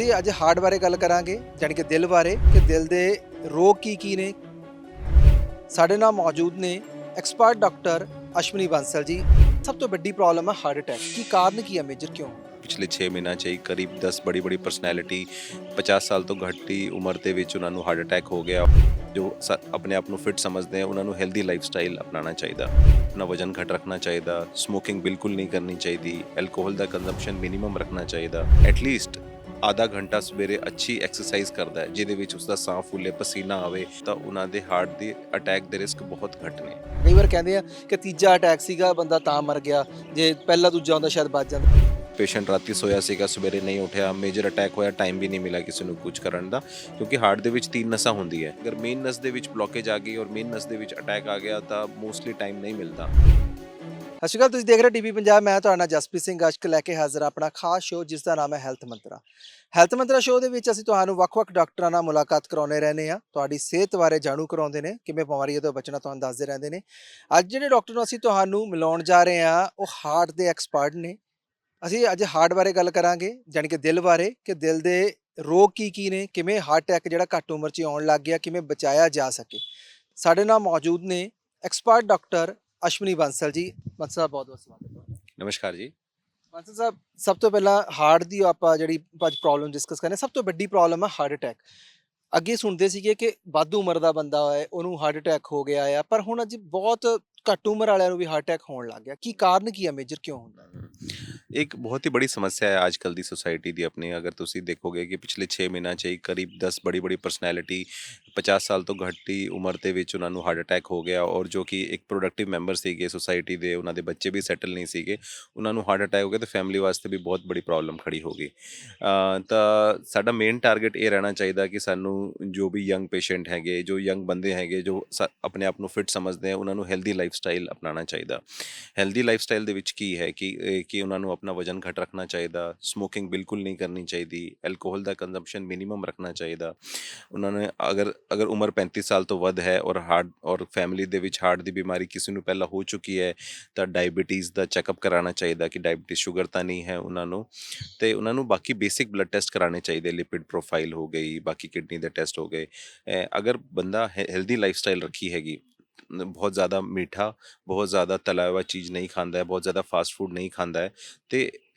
ਅਸੀਂ ਅੱਜ ਹਾਰਟ ਬਾਰੇ ਗੱਲ ਕਰਾਂਗੇ, ਜਾਣੀ ਕਿ ਦਿਲ ਬਾਰੇ, ਕਿ ਦਿਲ ਦੇ ਰੋਗ ਕੀ ਨੇ। ਸਾਡੇ ਨਾਲ ਮੌਜੂਦ ਨੇ ਐਕਸਪਰਟ ਡਾਕਟਰ ਅਸ਼ਵਨੀ ਬਾਂਸਲ जी। ਸਭ ਤੋਂ ਵੱਡੀ ਪ੍ਰੋਬਲਮ ਹੈ ਹਾਰਟ ਅਟੈਕ। ਕੀ ਕਾਰਨ ਕੀ ਹੈ, ਮੇਜਰ ਕਿਉਂ? ਪਿਛਲੇ 6 ਮਹੀਨਿਆਂ 'ਚ ਹੀ ਕਰੀਬ 10 ਬੜੀ ਪਰਸਨੈਲਿਟੀ 50 ਸਾਲ ਤੋਂ ਘੱਟ ਦੀ ਉਮਰ ਦੇ ਵਿੱਚ ਉਹਨਾਂ ਨੂੰ ਹਾਰਟ ਅਟੈਕ ਹੋ ਗਿਆ। ਜੋ ਆਪਣੇ ਆਪ ਨੂੰ ਫਿਟ ਸਮਝਦੇ ਆ ਉਹਨਾਂ ਨੂੰ ਹੈਲਦੀ ਲਾਈਫ ਸਟਾਈਲ ਅਪਣਾਉਣਾ ਚਾਹੀਦਾ, ਆਪਣਾ ਵਜਨ ਘੱਟ ਰੱਖਣਾ ਚਾਹੀਦਾ, ਸਮੋਕਿੰਗ ਬਿਲਕੁਲ ਨਹੀਂ ਕਰਨੀ ਚਾਹੀਦੀ, ਐਲਕੋਹਲ ਦਾ ਕੰਜ਼ੰਪਸ਼ਨ ਮਿਨੀਮਮ ਰੱਖਣਾ ਚਾਹੀਦਾ। ਐਟਲੀਸਟ ਆਧਾ ਘੰਟਾ ਸਵੇਰੇ ਅੱਛੀ ਐਕਸਰਸਾਈਜ਼ ਕਰਦਾ ਹੈ ਜਿਹਦੇ ਵਿੱਚ ਉਸਦਾ ਸਾਹ ਫੁੱਲੇ, ਪਸੀਨਾ ਆਵੇ, ਤਾਂ ਉਹਨਾਂ ਦੇ ਹਾਰਟ ਦੀ ਅਟੈਕ ਦੇ ਰਿਸਕ ਬਹੁਤ ਘੱਟ ਨੇ। ਕਈ ਵਾਰ ਕਹਿੰਦੇ ਆ ਕਿ ਤੀਜਾ ਅਟੈਕ ਸੀਗਾ, ਬੰਦਾ ਤਾਂ ਮਰ ਗਿਆ, ਜੇ ਪਹਿਲਾ ਦੂਜਾ ਹੁੰਦਾ ਸ਼ਾਇਦ ਬਚ ਜਾਂਦਾ। ਪੇਸ਼ੈਂਟ ਰਾਤੀ ਸੋਇਆ ਸੀਗਾ, ਸਵੇਰੇ ਨਹੀਂ ਉੱਠਿਆ, ਮੇਜਰ ਅਟੈਕ ਹੋਇਆ, ਟਾਈਮ ਵੀ ਨਹੀਂ ਮਿਲਿਆ ਕਿਸੇ ਨੂੰ ਕੁਝ ਕਰਨ ਦਾ, ਕਿਉਂਕਿ ਹਾਰਟ ਦੇ ਵਿੱਚ 3 ਨਸਾਂ ਹੁੰਦੀ ਹੈ। ਅਗਰ ਮੇਨ ਨਸ ਦੇ ਵਿੱਚ ਬਲੋਕੇਜ ਆ ਗਈ ਔਰ ਮੇਨ ਨਸ ਦੇ ਵਿੱਚ ਅਟੈਕ ਆ ਗਿਆ ਤਾਂ ਮੋਸਟਲੀ ਟਾਈਮ ਨਹੀਂ ਮਿਲਦਾ। ਸਤਿ ਸ਼੍ਰੀ ਅਕਾਲ, ਤੁਸੀਂ ਦੇਖ ਰਹੇ ਟੀਵੀ ਪੰਜਾਬ। ਮੈਂ ਤੁਹਾਡਾ ਨਾਲ ਜਸਪ੍ਰੀਤ ਸਿੰਘ ਅੱਜ ਲੈ ਕੇ ਹਾਜ਼ਰ ਹਾਂ ਆਪਣਾ ਖਾਸ ਸ਼ੋਅ, ਜਿਸ ਦਾ ਨਾਮ ਹੈ ਹੈਲਥ ਮੰਤਰਾ। ਹੈਲਥ ਮੰਤਰਾ ਸ਼ੋਅ ਦੇ ਵਿੱਚ ਅਸੀਂ ਤੁਹਾਨੂੰ ਵੱਖ-ਵੱਖ ਡਾਕਟਰਾਂ ਨਾਲ ਮੁਲਾਕਾਤ ਕਰਾਉਂਦੇ ਰਹਿੰਦੇ ਹਾਂ, ਤੁਹਾਡੀ ਸਿਹਤ ਬਾਰੇ ਜਾਣੂ ਕਰਾਉਂਦੇ ਨੇ, ਕਿਵੇਂ ਬਿਮਾਰੀਆਂ ਤੋਂ ਬਚਣਾ ਤੁਹਾਨੂੰ ਦੱਸਦੇ ਰਹਿੰਦੇ ਨੇ। ਅੱਜ ਜਿਹੜੇ ਡਾਕਟਰ ਨੂੰ ਅਸੀਂ ਤੁਹਾਨੂੰ ਮਿਲਾਉਣ ਜਾ ਰਹੇ ਹਾਂ, ਉਹ ਹਾਰਟ ਦੇ ਐਕਸਪਰਟ ਨੇ। ਅਸੀਂ ਅੱਜ ਹਾਰਟ ਬਾਰੇ ਗੱਲ ਕਰਾਂਗੇ, ਜਾਣੀ ਕਿ ਦਿਲ ਬਾਰੇ, ਕਿ ਦਿਲ ਦੇ ਰੋਗ ਕੀ ਨੇ, ਕਿਵੇਂ ਹਾਰਟ ਅਟੈਕ ਜਿਹੜਾ ਘੱਟ ਉਮਰ 'ਚ ਆਉਣ ਲੱਗ ਗਿਆ, ਕਿਵੇਂ ਬਚਾਇਆ ਜਾ ਸਕੇ। ਸਾਡੇ ਨਾਲ ਮੌਜੂਦ ਨੇ ਐਕਸਪਰਟ ਡਾਕਟਰ ਅਸ਼ਵਨੀ ਬਾਂਸਲ ਜੀ। ਬਾਂਸਲ ਸਾਹਿਬ, ਬਹੁਤ ਬਹੁਤ ਸਵਾਗਤ ਹੈ ਤੁਹਾਡਾ। ਨਮਸਕਾਰ ਜੀ। ਬਾਂਸਲ ਸਾਹਿਬ, ਸਭ ਤੋਂ ਪਹਿਲਾਂ ਹਾਰਟ ਦੀ ਆਪਾਂ ਜਿਹੜੀ ਅੱਜ ਪ੍ਰੋਬਲਮ ਡਿਸਕਸ ਕਰਨੇ, ਸਭ ਤੋਂ ਵੱਡੀ ਪ੍ਰੋਬਲਮ ਹੈ ਹਾਰਟ ਅਟੈਕ। ਅੱਗੇ ਸੁਣਦੇ ਸੀਗੇ ਕਿ ਵੱਧ ਉਮਰ ਦਾ ਬੰਦਾ ਹੈ ਉਹਨੂੰ ਹਾਰਟ ਅਟੈਕ ਹੋ ਗਿਆ ਆ, ਪਰ ਹੁਣ ਅੱਜ ਬਹੁਤ ਘੱਟ ਉਮਰ ਵਾਲਿਆਂ ਨੂੰ ਵੀ ਹਾਰਟ ਅਟੈਕ ਹੋਣ ਲੱਗ ਗਿਆ। ਕੀ ਕਾਰਨ ਕੀ ਹੈ, ਮੇਜਰ ਕਿਉਂ ਹੁੰਦਾ ਹੈ? ਇੱਕ ਬਹੁਤ ਹੀ ਬੜੀ ਸਮੱਸਿਆ ਹੈ ਅੱਜ ਕੱਲ੍ਹ ਦੀ ਸੋਸਾਇਟੀ ਦੀ ਆਪਣੀ। ਅਗਰ ਤੁਸੀਂ ਦੇਖੋਗੇ ਕਿ ਪਿਛਲੇ 6 ਮਹੀਨਿਆਂ 'ਚ ਹੀ ਕਰੀਬ 10 ਬੜੀ ਪਰਸਨੈਲਿਟੀ 50 ਸਾਲ ਤੋਂ ਘੱਟ ਦੀ ਉਮਰ ਦੇ ਵਿੱਚ ਉਹਨਾਂ ਨੂੰ ਹਾਰਟ ਅਟੈਕ ਹੋ ਗਿਆ, ਔਰ ਜੋ ਕਿ ਇੱਕ ਪ੍ਰੋਡਕਟਿਵ ਮੈਂਬਰ ਸੀਗੇ ਸੋਸਾਇਟੀ ਦੇ, ਉਹਨਾਂ ਦੇ ਬੱਚੇ ਵੀ ਸੈਟਲ ਨਹੀਂ ਸੀਗੇ, ਉਹਨਾਂ ਨੂੰ ਹਾਰਟ ਅਟੈਕ ਹੋ ਗਿਆ ਤਾਂ ਫੈਮਿਲੀ ਵਾਸਤੇ ਵੀ ਬਹੁਤ ਬੜੀ ਪ੍ਰੋਬਲਮ ਖੜੀ ਹੋ ਗਈ। ਤਾਂ ਸਾਡਾ ਮੇਨ ਟਾਰਗੇਟ ਇਹ ਰਹਿਣਾ ਚਾਹੀਦਾ ਕਿ ਸਾਨੂੰ ਜੋ ਵੀ ਯੰਗ ਪੇਸ਼ੈਂਟ ਹੈਗੇ, ਜੋ ਯੰਗ ਬੰਦੇ ਹੈਗੇ, ਜੋ ਆਪਣੇ ਆਪ ਨੂੰ ਫਿਟ ਸਮਝਦੇ ਆ, ਉਹਨਾਂ ਨੂੰ ਹੈਲਦੀ ਲਾਈਫ ਸਟਾਈਲ ਅਪਣਾਉਣਾ ਚਾਹੀਦਾ। ਹੈਲਦੀ ਲਾਈਫ ਸਟਾਈਲ ਦੇ ਵਿੱਚ ਕੀ ਹੈ ਕਿ ਉਹਨਾਂ ਨੂੰ ਆਪਣਾ ਵਜਨ ਘੱਟ ਰੱਖਣਾ ਚਾਹੀਦਾ, ਸਮੋਕਿੰਗ ਬਿਲਕੁਲ ਨਹੀਂ ਕਰਨੀ ਚਾਹੀਦੀ, ਐਲਕੋਹਲ ਦਾ ਕੰਜ਼ੰਪਸ਼ਨ ਮਿਨੀਮਮ ਰੱਖਣਾ ਚਾਹੀਦਾ। ਉਹਨਾਂ ਨੇ ਅਗਰ ਉਮਰ 35 ਸਾਲ ਤੋਂ ਵੱਧ ਹੈ ਔਰ ਫੈਮਿਲੀ ਦੇ ਵਿੱਚ ਹਾਰਟ ਦੀ ਬਿਮਾਰੀ ਕਿਸੇ ਨੂੰ ਪਹਿਲਾਂ ਹੋ ਚੁੱਕੀ ਹੈ ਤਾਂ ਡਾਇਬੀਟੀਜ਼ ਦਾ ਚੈੱਕਅਪ ਕਰਾਉਣਾ ਚਾਹੀਦਾ ਕਿ ਡਾਇਬੀਟੀਜ਼, ਸ਼ੂਗਰ ਤਾਂ ਨਹੀਂ ਹੈ ਉਹਨਾਂ ਨੂੰ। ਅਤੇ ਉਹਨਾਂ ਨੂੰ ਬਾਕੀ ਬੇਸਿਕ ਬਲੱਡ ਟੈਸਟ ਕਰਾਉਣੇ ਚਾਹੀਦੇ, ਲਿਪਿਡ ਪ੍ਰੋਫਾਈਲ ਹੋ ਗਈ, ਬਾਕੀ ਕਿਡਨੀ ਦੇ ਟੈਸਟ ਹੋ ਗਏ। ਅਗਰ ਬੰਦਾ ਹੈਲਦੀ ਲਾਈਫ ਸਟਾਈਲ ਰੱਖੀ ਹੈਗੀ, ਬਹੁਤ ਜ਼ਿਆਦਾ ਮੀਠਾ, ਬਹੁਤ ਜ਼ਿਆਦਾ ਤਲਾ ਹੋਇਆ ਚੀਜ਼ ਨਹੀਂ ਖਾਂਦਾ ਹੈ, ਬਹੁਤ ਜ਼ਿਆਦਾ ਫਾਸਟ ਫੂਡ ਨਹੀਂ ਖਾਂਦਾ ਹੈ, ਅਤੇ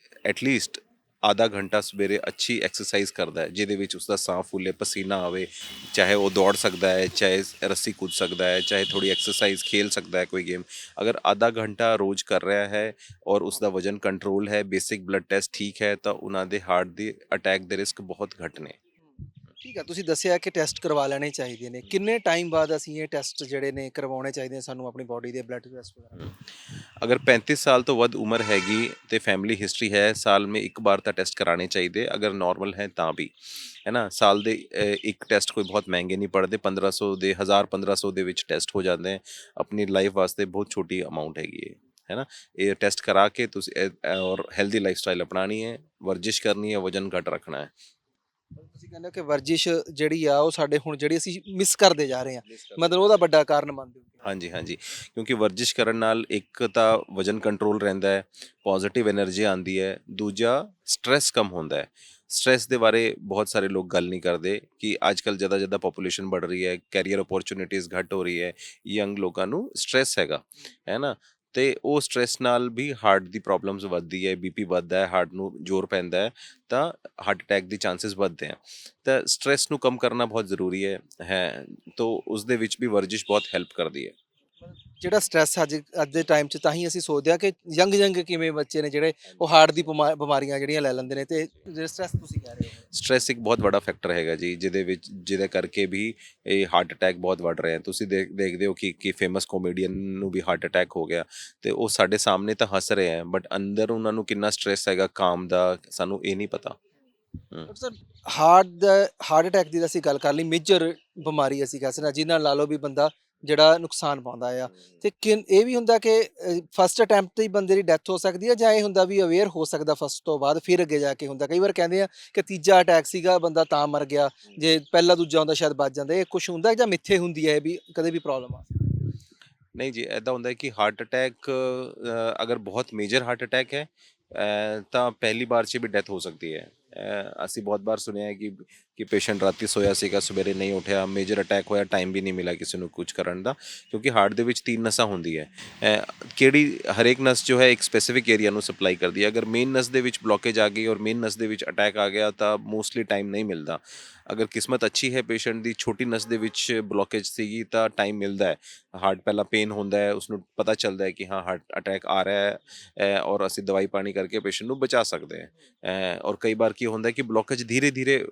ਐਟਲੀਸਟ ਆਧਾ ਘੰਟਾ ਸਵੇਰੇ ਅੱਛੀ ਐਕਸਰਸਾਈਜ਼ ਕਰਦਾ ਹੈ ਜਿਹਦੇ ਵਿੱਚ ਉਸਦਾ ਸਾਹ ਫੁੱਲੇ, ਪਸੀਨਾ ਆਵੇ, ਚਾਹੇ ਉਹ ਦੌੜ ਸਕਦਾ ਹੈ, ਚਾਹੇ ਰੱਸੀ ਕੂਦ ਸਕਦਾ ਹੈ, ਚਾਹੇ ਥੋੜੀ ਐਕਸਰਸਾਈਜ਼ ਖੇਲ ਸਕਦਾ ਹੈ ਕੋਈ ਗੇਮ। ਅਗਰ ਆਧਾ ਘੰਟਾ ਰੋਜ਼ ਕਰ ਰਿਹਾ ਹੈ ਔਰ ਉਸਦਾ ਵਜਨ ਕੰਟਰੋਲ ਹੈ, ਬੇਸਿਕ ਬਲੱਡ ਟੈਸਟ ਠੀਕ ਹੈ, ਤਾਂ ਉਹਨਾਂ ਦੇ ਹਾਰਟ ਦੀ ਅਟੈਕ ਦੇ ਰਿਸਕ ਬਹੁਤ ਘੱਟ ਨੇ। ਠੀਕ ਹੈ, ਤੁਸੀਂ ਦੱਸਿਆ ਕਿ ਟੈਸਟ ਕਰਵਾ ਲੈਣੇ ਚਾਹੀਦੇ ਨੇ। ਕਿੰਨੇ ਟਾਈਮ ਬਾਅਦ ਅਸੀਂ ਇਹ ਟੈਸਟ ਜਿਹੜੇ ਨੇ ਕਰਵਾਉਣੇ ਚਾਹੀਦੇ ਨੇ ਸਾਨੂੰ, ਆਪਣੀ ਬੋਡੀ ਦੇ ਬਲੱਡ ਟੈਸਟ ਵਗੈਰਾ? ਅਗਰ 35 ਸਾਲ ਤੋਂ ਵੱਧ ਉਮਰ ਹੈਗੀ ਤੇ ਫੈਮਿਲੀ ਹਿਸਟਰੀ ਹੈ, ਸਾਲ ਮੇਂ ਇੱਕ ਬਾਰ ਤਾਂ ਟੈਸਟ ਕਰਾਣੇ ਚਾਹੀਦੇ। ਅਗਰ ਨॉर्मल ਹੈ ਤਾਂ ਵੀ, ਹੈ ਨਾ। ਸਾਲ ਦੇ ਇੱਕ ਟੈਸਟ ਕੋਈ ਬਹੁਤ ਮਹਿੰਗੇ ਨਹੀਂ ਪੜਦੇ, 1500 ਦੇ 1000-1500 ਦੇ ਵਿੱਚ ਟੈਸਟ ਹੋ ਜਾਂਦੇ ਹੈ। ਆਪਣੀ ਲਾਈਫ ਵਾਸਤੇ ਬਹੁਤ ਛੋਟੀ ਅਮਾਊਂਟ ਹੈਗੀ ਹੈ ਨਾ। ਇਹ ਟੈਸਟ ਕਰਾ ਕੇ ਤੁਸੀਂ ਔਰ ਹੈਲਦੀ ਲਾਈਫ ਸਟਾਈਲ ਅਪਣਾਉਣੀ ਹੈ, ਵਰਜਿਸ਼ ਕਰਨੀ ਹੈ, ਵਜਨ ਘੱਟ ਰੱਖਣਾ ਹੈ। ਤੁਸੀਂ ਕਹਿੰਦੇ ਹੋ ਕਿ ਵਰਜਿਸ਼ ਜਿਹੜੀ ਆ ਉਹ ਸਾਡੇ ਹੁਣ ਜਿਹੜੀ ਅਸੀਂ ਮਿਸ ਕਰਦੇ ਜਾ ਰਹੇ ਹਾਂ, ਮਤਲਬ ਉਹਦਾ ਵੱਡਾ ਕਾਰਨ ਮੰਨਦੇ ਹੋ? ਹਾਂਜੀ ਹਾਂਜੀ, ਕਿਉਂਕਿ ਵਰਜਿਸ਼ ਕਰਨ ਨਾਲ ਇੱਕ ਤਾਂ ਵਜਨ ਕੰਟਰੋਲ ਰਹਿੰਦਾ ਹੈ, ਪੋਜ਼ੀਟਿਵ એનર્ਜੀ ਆਉਂਦੀ ਹੈ, ਦੂਜਾ ਸਟ੍ਰੈਸ ਕਮ ਹੁੰਦਾ ਹੈ। ਸਟ੍ਰੈਸ ਦੇ ਬਾਰੇ ਬਹੁਤ ਸਾਰੇ ਲੋਕ ਗੱਲ ਨਹੀਂ ਕਰਦੇ ਕਿ ਅੱਜ ਕੱਲ੍ਹ ਜਿੱਦਾਂ ਪੋਪੂਲੇਸ਼ਨ ਵੱਧ ਰਹੀ ਹੈ, ਕੈਰੀਅਰ ਓਪਰਚੁਨਿਟੀਜ਼ ਘੱਟ ਹੋ ਰਹੀ ਹੈ, ਯੰਗ ਲੋਕਾਂ ਨੂੰ ਸਟ੍ਰੈਸ ਹੈਗਾ, ਹੈ ਨਾ। ਅਤੇ ਉਹ ਸਟ੍ਰੈਸ ਨਾਲ ਵੀ ਹਾਰਟ ਦੀ ਪ੍ਰੋਬਲਮਸ ਵੱਧਦੀ ਹੈ, ਬੀਪੀ ਵੱਧਦਾ ਹੈ, ਹਾਰਟ ਨੂੰ ਜ਼ੋਰ ਪੈਂਦਾ ਹੈ, ਤਾਂ ਹਾਰਟ ਅਟੈਕ ਦੀ ਚਾਂਸਿਸ ਵੱਧਦੇ ਹੈ। ਤਾਂ ਸਟ੍ਰੈਸ ਨੂੰ ਕਮ ਕਰਨਾ ਬਹੁਤ ਜ਼ਰੂਰੀ ਹੈ ਤਾਂ ਉਸ ਦੇ ਵਿੱਚ ਵੀ ਵਰਜਿਸ਼ ਬਹੁਤ ਹੈਲਪ ਕਰਦੀ ਹੈ। ਜਿਹੜਾ ਸਟ੍ਰੈਸ ਅੱਜ ਦੇ ਟਾਈਮ 'ਚ, ਤਾਂ ਹੀ ਅਸੀਂ ਸੋਚਦੇ ਹਾਂ ਕਿ ਯੰਗ ਕਿਵੇਂ ਬੱਚੇ ਨੇ ਜਿਹੜੇ ਉਹ ਹਾਰਟ ਦੀ ਬਿਮਾਰੀਆਂ ਜਿਹੜੀਆਂ ਲੈ ਲੈਂਦੇ ਨੇ, ਤੇ ਜਿਹੜਾ ਸਟ੍ਰੈਸ ਤੁਸੀਂ ਕਹਿ ਰਹੇ ਹੋ। ਸਟ੍ਰੈਸ ਇੱਕ ਬਹੁਤ ਵੱਡਾ ਫੈਕਟਰ ਹੈਗਾ ਜੀ, ਜਿਹਦੇ ਕਰਕੇ ਵੀ ਇਹ ਹਾਰਟ ਅਟੈਕ ਬਹੁਤ ਵੱਧ ਰਹੇ ਹਨ। ਤੁਸੀਂ ਦੇਖਦੇ ਹੋ ਕਿ ਫੇਮਸ ਕਾਮੇਡੀਅਨ ਨੂੰ ਵੀ ਹਾਰਟ ਅਟੈਕ ਹੋ ਗਿਆ, ਅਤੇ ਉਹ ਸਾਡੇ ਸਾਹਮਣੇ ਤਾਂ ਹੱਸ ਰਹੇ ਹੈ, ਬਟ ਅੰਦਰ ਉਹਨਾਂ ਨੂੰ ਕਿੰਨਾ ਸਟ੍ਰੈਸ ਹੈਗਾ ਕਾਮ ਦਾ, ਸਾਨੂੰ ਇਹ ਨਹੀਂ ਪਤਾ। ਡਾਕਟਰ ਸਾਹਿਬ, ਹਾਰਟ ਅਟੈਕ ਦੀ ਅਸੀਂ ਗੱਲ ਕਰ ਲਈ, ਮੇਜਰ ਬਿਮਾਰੀ ਅਸੀਂ ਕਹਿ ਸਕਦੇ ਹਾਂ, ਜਿਹਦੇ ਨਾਲ ਲਾ ਲਓ ਵੀ ਬੰਦਾ ਜਿਹੜਾ ਨੁਕਸਾਨ ਪਾਉਂਦਾ ਆ। ਤੇ ਇਹ ਵੀ ਹੁੰਦਾ ਕਿ ਫਸਟ ਅਟੈਂਪਟ ਤੇ ਹੀ ਬੰਦੇ ਦੀ ਡੈਥ ਹੋ ਸਕਦੀ ਹੈ, ਜਾਂ ਇਹ ਹੁੰਦਾ ਵੀ ਅਵੇਅਰ ਹੋ ਸਕਦਾ ਫਸਟ ਤੋਂ ਬਾਅਦ, ਫਿਰ ਅੱਗੇ ਜਾ ਕੇ ਹੁੰਦਾ? ਕਈ ਵਾਰ ਕਹਿੰਦੇ ਆ ਕਿ ਤੀਜਾ ਅਟੈਕ ਸੀਗਾ, ਬੰਦਾ ਤਾਂ ਮਰ ਗਿਆ, ਜੇ ਪਹਿਲਾ ਦੂਜਾ ਹੁੰਦਾ ਸ਼ਾਇਦ ਬਚ ਜਾਂਦਾ। ਇਹ ਕੁਛ ਹੁੰਦਾ ਜਾਂ ਮਿੱਥੇ ਹੁੰਦੀ ਹੈ, ਇਹ ਵੀ ਕਦੇ ਵੀ ਪ੍ਰੋਬਲਮ ਆ? ਨਹੀਂ ਜੀ, ਇੱਦਾਂ ਹੁੰਦਾ ਹੈ ਕਿ ਹਾਰਟ ਅਟੈਕ ਅਗਰ ਬਹੁਤ ਮੇਜਰ ਹਾਰਟ ਅਟੈਕ ਹੈ ਤਾਂ ਪਹਿਲੀ ਬਾਰ 'ਚ ਵੀ ਡੈਥ ਹੋ ਸਕਦੀ ਹੈ। ਅਸੀਂ ਬਹੁਤ ਵਾਰ ਸੁਣਿਆ ਹੈ ਕਿ ਪੇਸ਼ੈਂਟ ਰਾਤੀ ਸੋਇਆ ਸੀਗਾ, ਸਵੇਰੇ ਨਹੀਂ ਉੱਠਿਆ, ਮੇਜਰ ਅਟੈਕ ਹੋਇਆ, ਟਾਈਮ ਵੀ ਨਹੀਂ ਮਿਲਿਆ ਕਿਸੇ ਨੂੰ ਕੁਝ ਕਰਨ ਦਾ, ਕਿਉਂਕਿ ਹਾਰਟ ਦੇ ਵਿੱਚ 3 ਨਸਾਂ ਹੁੰਦੀ ਹੈ। ਕਿਹੜੀ ਹਰੇਕ ਨਸ ਜੋ ਹੈ ਇੱਕ ਸਪੈਸੀਫਿਕ ਏਰੀਆ ਨੂੰ ਸਪਲਾਈ ਕਰਦੀ ਹੈ। ਅਗਰ ਮੇਨ ਨਸ ਦੇ ਵਿੱਚ ਬਲੋਕੇਜ ਆ ਗਈ ਔਰ ਮੇਨ ਨਸ ਦੇ ਵਿੱਚ ਅਟੈਕ ਆ ਗਿਆ ਤਾਂ ਮੋਸਟਲੀ ਟਾਈਮ ਨਹੀਂ ਮਿਲਦਾ। ਅਗਰ ਕਿਸਮਤ ਅੱਛੀ ਹੈ ਪੇਸ਼ੈਂਟ ਦੀ, ਛੋਟੀ ਨਸ ਦੇ ਵਿੱਚ ਬਲੋਕੇਜ ਸੀਗੀ ਤਾਂ ਟਾਈਮ ਮਿਲਦਾ ਹੈ। ਹਾਰਟ ਪਹਿਲਾਂ ਪੇਨ ਹੁੰਦਾ ਹੈ, ਉਸਨੂੰ ਪਤਾ ਚੱਲਦਾ ਹੈ ਕਿ ਹਾਂ ਹਾਰਟ ਅਟੈਕ ਆ ਰਿਹਾ ਹੈ, ਔਰ ਅਸੀਂ ਦਵਾਈ ਪਾਣੀ ਕਰਕੇ ਪੇਸ਼ੈਂਟ ਨੂੰ ਬਚਾ ਸਕਦੇ ਹਾਂ। ਔਰ ਕਈ ਵਾਰ ਕੀ ਹੁੰਦਾ ਹੈ ਕਿ ਬਲੋਕੇਜ ਧੀਰੇ ਧੀਰੇ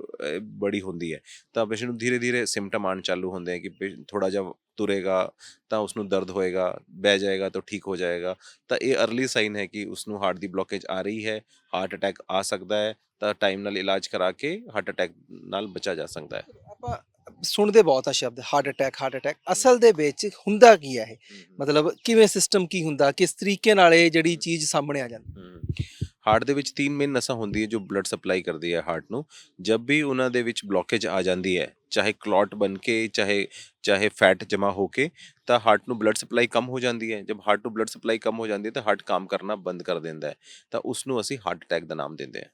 ਬੜੀ ਹੁੰਦੀ ਹੈ, ਤਾਂ ਪੇਸ਼ੈਂਟ ਨੂੰ ਧੀਰੇ ਧੀਰੇ ਸਿੰਪਟਮ ਆਉਣ ਚਾਲੂ ਹੁੰਦੇ ਹੈ ਕਿ ਥੋੜਾ ਜਿਹਾ ਤੁਰੇਗਾ ਤਾਂ ਉਸਨੂੰ ਦਰਦ ਹੋਏਗਾ, ਬਹਿ ਜਾਏਗਾ ਤਾਂ ਠੀਕ ਹੋ ਜਾਏਗਾ। ਤਾਂ ਇਹ ਅਰਲੀ ਸਾਈਨ ਹੈ ਕਿ ਉਸਨੂੰ ਹਾਰਟ ਦੀ ਬਲੋਕੇਜ ਆ ਰਹੀ ਹੈ, ਹਾਰਟ ਅਟੈਕ ਆ ਸਕਦਾ ਹੈ। ਤਾਂ ਟਾਈਮ ਨਾਲ ਇਲਾਜ ਕਰਾ ਕੇ ਹਾਰਟ ਅਟੈਕ ਨਾਲ ਬਚਾ ਜਾ ਸਕਦਾ ਹੈ। ਆਪਾਂ ਸੁਣਦੇ ਬਹੁਤ ਆ ਸ਼ਬਦ ਹਾਰਟ ਅਟੈਕ, ਹਾਰਟ ਅਟੈਕ, ਅਸਲ ਦੇ ਵਿੱਚ ਹੁੰਦਾ ਕੀ ਹੈ ਇਹ? ਮਤਲਬ ਕਿਵੇਂ ਸਿਸਟਮ ਕੀ ਹੁੰਦਾ, ਕਿਸ ਤਰੀਕੇ ਨਾਲ ਇਹ ਜਿਹੜੀ ਚੀਜ਼ ਸਾਹਮਣੇ ਆ ਜਾਂਦੀ? ਹਾਰਟ ਦੇ ਵਿੱਚ 3 ਮੇਨ ਨਸਾਂ ਹੁੰਦੀ ਹੈ ਜੋ ਬਲੱਡ ਸਪਲਾਈ ਕਰਦੀ ਹੈ ਹਾਰਟ ਨੂੰ। ਜਬ ਵੀ ਉਹਨਾਂ ਦੇ ਵਿੱਚ ਬਲੋਕੇਜ ਆ ਜਾਂਦੀ ਹੈ, ਚਾਹੇ ਕਲੌਟ ਬਣ ਕੇ, ਚਾਹੇ ਫੈਟ ਜਮ੍ਹਾਂ ਹੋ ਕੇ, ਤਾਂ ਹਾਰਟ ਨੂੰ ਬਲੱਡ ਸਪਲਾਈ ਕਮ ਹੋ ਜਾਂਦੀ ਹੈ। ਜਬ ਹਾਰਟ ਨੂੰ ਬਲੱਡ ਸਪਲਾਈ ਕਮ ਹੋ ਜਾਂਦੀ ਹੈ ਤਾਂ ਹਾਰਟ ਕੰਮ ਕਰਨਾ ਬੰਦ ਕਰ ਦਿੰਦਾ ਹੈ, ਤਾਂ ਉਸ ਨੂੰ ਅਸੀਂ ਹਾਰਟ ਅਟੈਕ ਦਾ ਨਾਮ ਦਿੰਦੇ ਹਾਂ।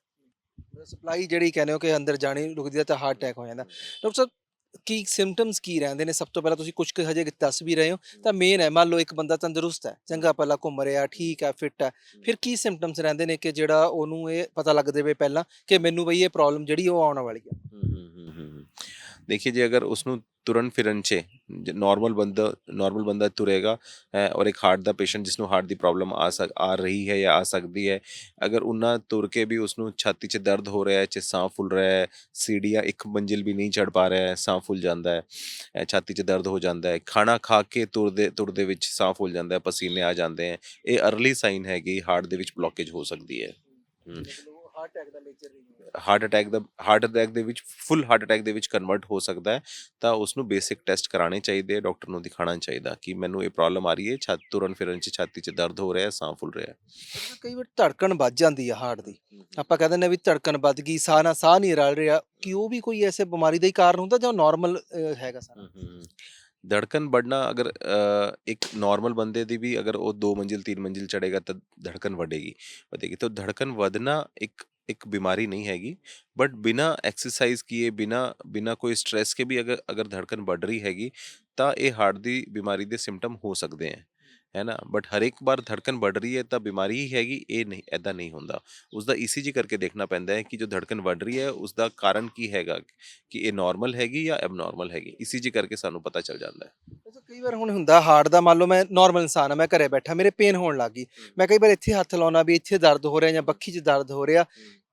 ਸਪਲਾਈ ਜਿਹੜੀ ਕਹਿੰਦੇ ਹੋ ਕਿ ਅੰਦਰ ਜਾਣੀ ਰੁਕਦੀ ਹੈ ਤਾਂ ਹਾਰਟ ਅਟੈਕ ਹੋ ਜਾਂਦਾ। ਡਾਕਟਰ ਸਾਹਿਬ, ਕੀ ਸਿੰਪਟਮਸ ਕੀ ਰਹਿੰਦੇ ਨੇ? ਸਭ ਤੋਂ ਪਹਿਲਾਂ ਤੁਸੀਂ ਕੁਝ ਕੁ ਹਜੇ ਦੱਸ ਵੀ ਰਹੇ ਹੋ, ਤਾਂ ਮੇਨ ਹੈ ਮੰਨ ਲਓ ਇੱਕ ਬੰਦਾ ਤੰਦਰੁਸਤ ਹੈ, ਚੰਗਾ ਭਲਾ ਘੁੰਮ ਰਿਹਾ, ਠੀਕ ਹੈ, ਫਿੱਟ ਹੈ, ਫਿਰ ਕੀ ਸਿੰਪਟਮਸ ਰਹਿੰਦੇ ਨੇ ਕਿ ਜਿਹੜਾ ਉਹਨੂੰ ਇਹ ਪਤਾ ਲੱਗ ਜਾਵੇ ਪਹਿਲਾਂ ਕਿ ਮੈਨੂੰ ਬਈ ਇਹ ਪ੍ਰੋਬਲਮ ਜਿਹੜੀ ਉਹ ਆਉਣ ਵਾਲੀ ਹੈ? देखिए जी, अगर उसनों तुरन फिरन च नॉर्मल बंदा तुरेगा, और एक हार्ट दा पेशेंट जिसनों हार्ट दी प्रॉब्लम आ रही है या आ सकती है, अगर उन्ना तुर के भी उसनों छाती च दर्द हो रहा है, च साह फुल रहा है, सीढ़ियाँ एक मंजिल भी नहीं चढ़ पा रहा है, साह फुल जाता है, छाती च दर्द हो जाता है, खाना खा के तुरदे विच साह फुल जाता है, पसीने आ जाते हैं, ये अर्ली साइन है कि हार्ट दे विच ब्लॉकेज हो सकती है। ਹਾਰਟ ਅਟੈਕ ਦਾ ਨੇਚਰ ਨਹੀਂ ਹੈ। ਹਾਰਟ ਅਟੈਕ ਦੇ ਵਿੱਚ ਫੁੱਲ ਹਾਰਟ ਅਟੈਕ ਦੇ ਵਿੱਚ ਕਨਵਰਟ ਹੋ ਸਕਦਾ ਹੈ। ਤਾਂ ਉਸ ਨੂੰ ਬੇਸਿਕ ਟੈਸਟ ਕਰਾਉਣੇ ਚਾਹੀਦੇ, ਡਾਕਟਰ ਨੂੰ ਦਿਖਾਉਣਾ ਚਾਹੀਦਾ ਕਿ ਮੈਨੂੰ ਇਹ ਪ੍ਰੋਬਲਮ ਆ ਰਹੀ ਹੈ, ਤੁਰਨ ਫਿਰਨ 'ਚ ਛਾਤੀ 'ਚ ਦਰਦ ਹੋ ਰਿਹਾ, ਸਾਹ ਫੁੱਲ ਰਿਹਾ। ਕਈ ਵਾਰ ਧੜਕਣ ਵੱਧ ਜਾਂਦੀ ਆ ਹਾਰਟ ਦੀ, ਆਪਾਂ ਕਹਿ ਦਿੰਦੇ ਹਾਂ ਵੀ ਧੜਕਨ ਵੱਧ ਗਈ, ਸਾਹ ਨਾਲ ਸਾਹ ਨਹੀਂ ਰਲ ਰਿਹਾ, ਕਿ ਉਹ ਵੀ ਕੋਈ ਐਸੇ ਬਿਮਾਰੀ ਦਾ ਹੀ ਕਾਰਨ ਹੁੰਦਾ ਜਾਂ ਨਾਰਮਲ ਹੈਗਾ ਸਾਰਾ? धड़कन बढ़ना, अगर एक नॉर्मल बंदे दी भी अगर वो 2 मंजिल 3 मंजिल चढ़ेगा तो धड़कन बढ़ेगी। तो धड़कन बढ़ना एक बीमारी नहीं हैगी, बट बिना एक्सरसाइज किए, बिना कोई स्ट्रेस के भी अगर धड़कन बढ़ रही हैगी ਤਾਂ ਇਹ ਹਾਰਟ ਦੀ ਬਿਮਾਰੀ ਦੇ ਸਿੰਪਟਮ ਹੋ ਸਕਦੇ ਹੈ ਨਾ। ਬਟ ਹਰ ਇੱਕ ਵਾਰ ਧੜਕਨ बढ़ ਰਹੀ ਹੈ ਤਾਂ ਬਿਮਾਰੀ ਹੀ ਹੈਗੀ, ਇਹ ਨਹੀਂ, ਐਦਾਂ ਨਹੀਂ ਹੁੰਦਾ। ਉਸਦਾ ਈਸੀਜੀ ਕਰਕੇ ਦੇਖਣਾ ਪੈਂਦਾ ਹੈ ਕਿ ਜੋ ਧੜਕਨ बढ़ ਰਹੀ ਹੈ ਉਸਦਾ ਕਾਰਨ ਕੀ ਹੈਗਾ, ਕਿ ਇਹ ਨਾਰਮਲ ਹੈਗੀ ਜਾਂ ਐਬਨੋਰਮਲ ਹੈਗੀ। ਈਸੀਜੀ ਕਰਕੇ ਸਾਨੂੰ ਪਤਾ ਚੱਲ ਜਾਂਦਾ ਹੈ। ਅੱਛਾ, ਕਈ ਵਾਰ ਹੁਣ ਹੁੰਦਾ ਹਾਰਟ ਦਾ, ਮੰਨ ਲਓ ਮੈਂ ਨਾਰਮਲ ਇਨਸਾਨ ਆ, ਮੈਂ ਘਰੇ ਬੈਠਾ, ਮੇਰੇ ਪੇਨ ਹੋਣ ਲੱਗ ਗਈ, ਮੈਂ ਕਈ ਵਾਰ ਇੱਥੇ ਹੱਥ ਲਾਉਣਾ ਵੀ ਇੱਥੇ ਦਰਦ ਹੋ ਰਿਹਾ ਜਾਂ ਬੱਖੀ 'ਚ ਦਰਦ ਹੋ ਰਿਹਾ,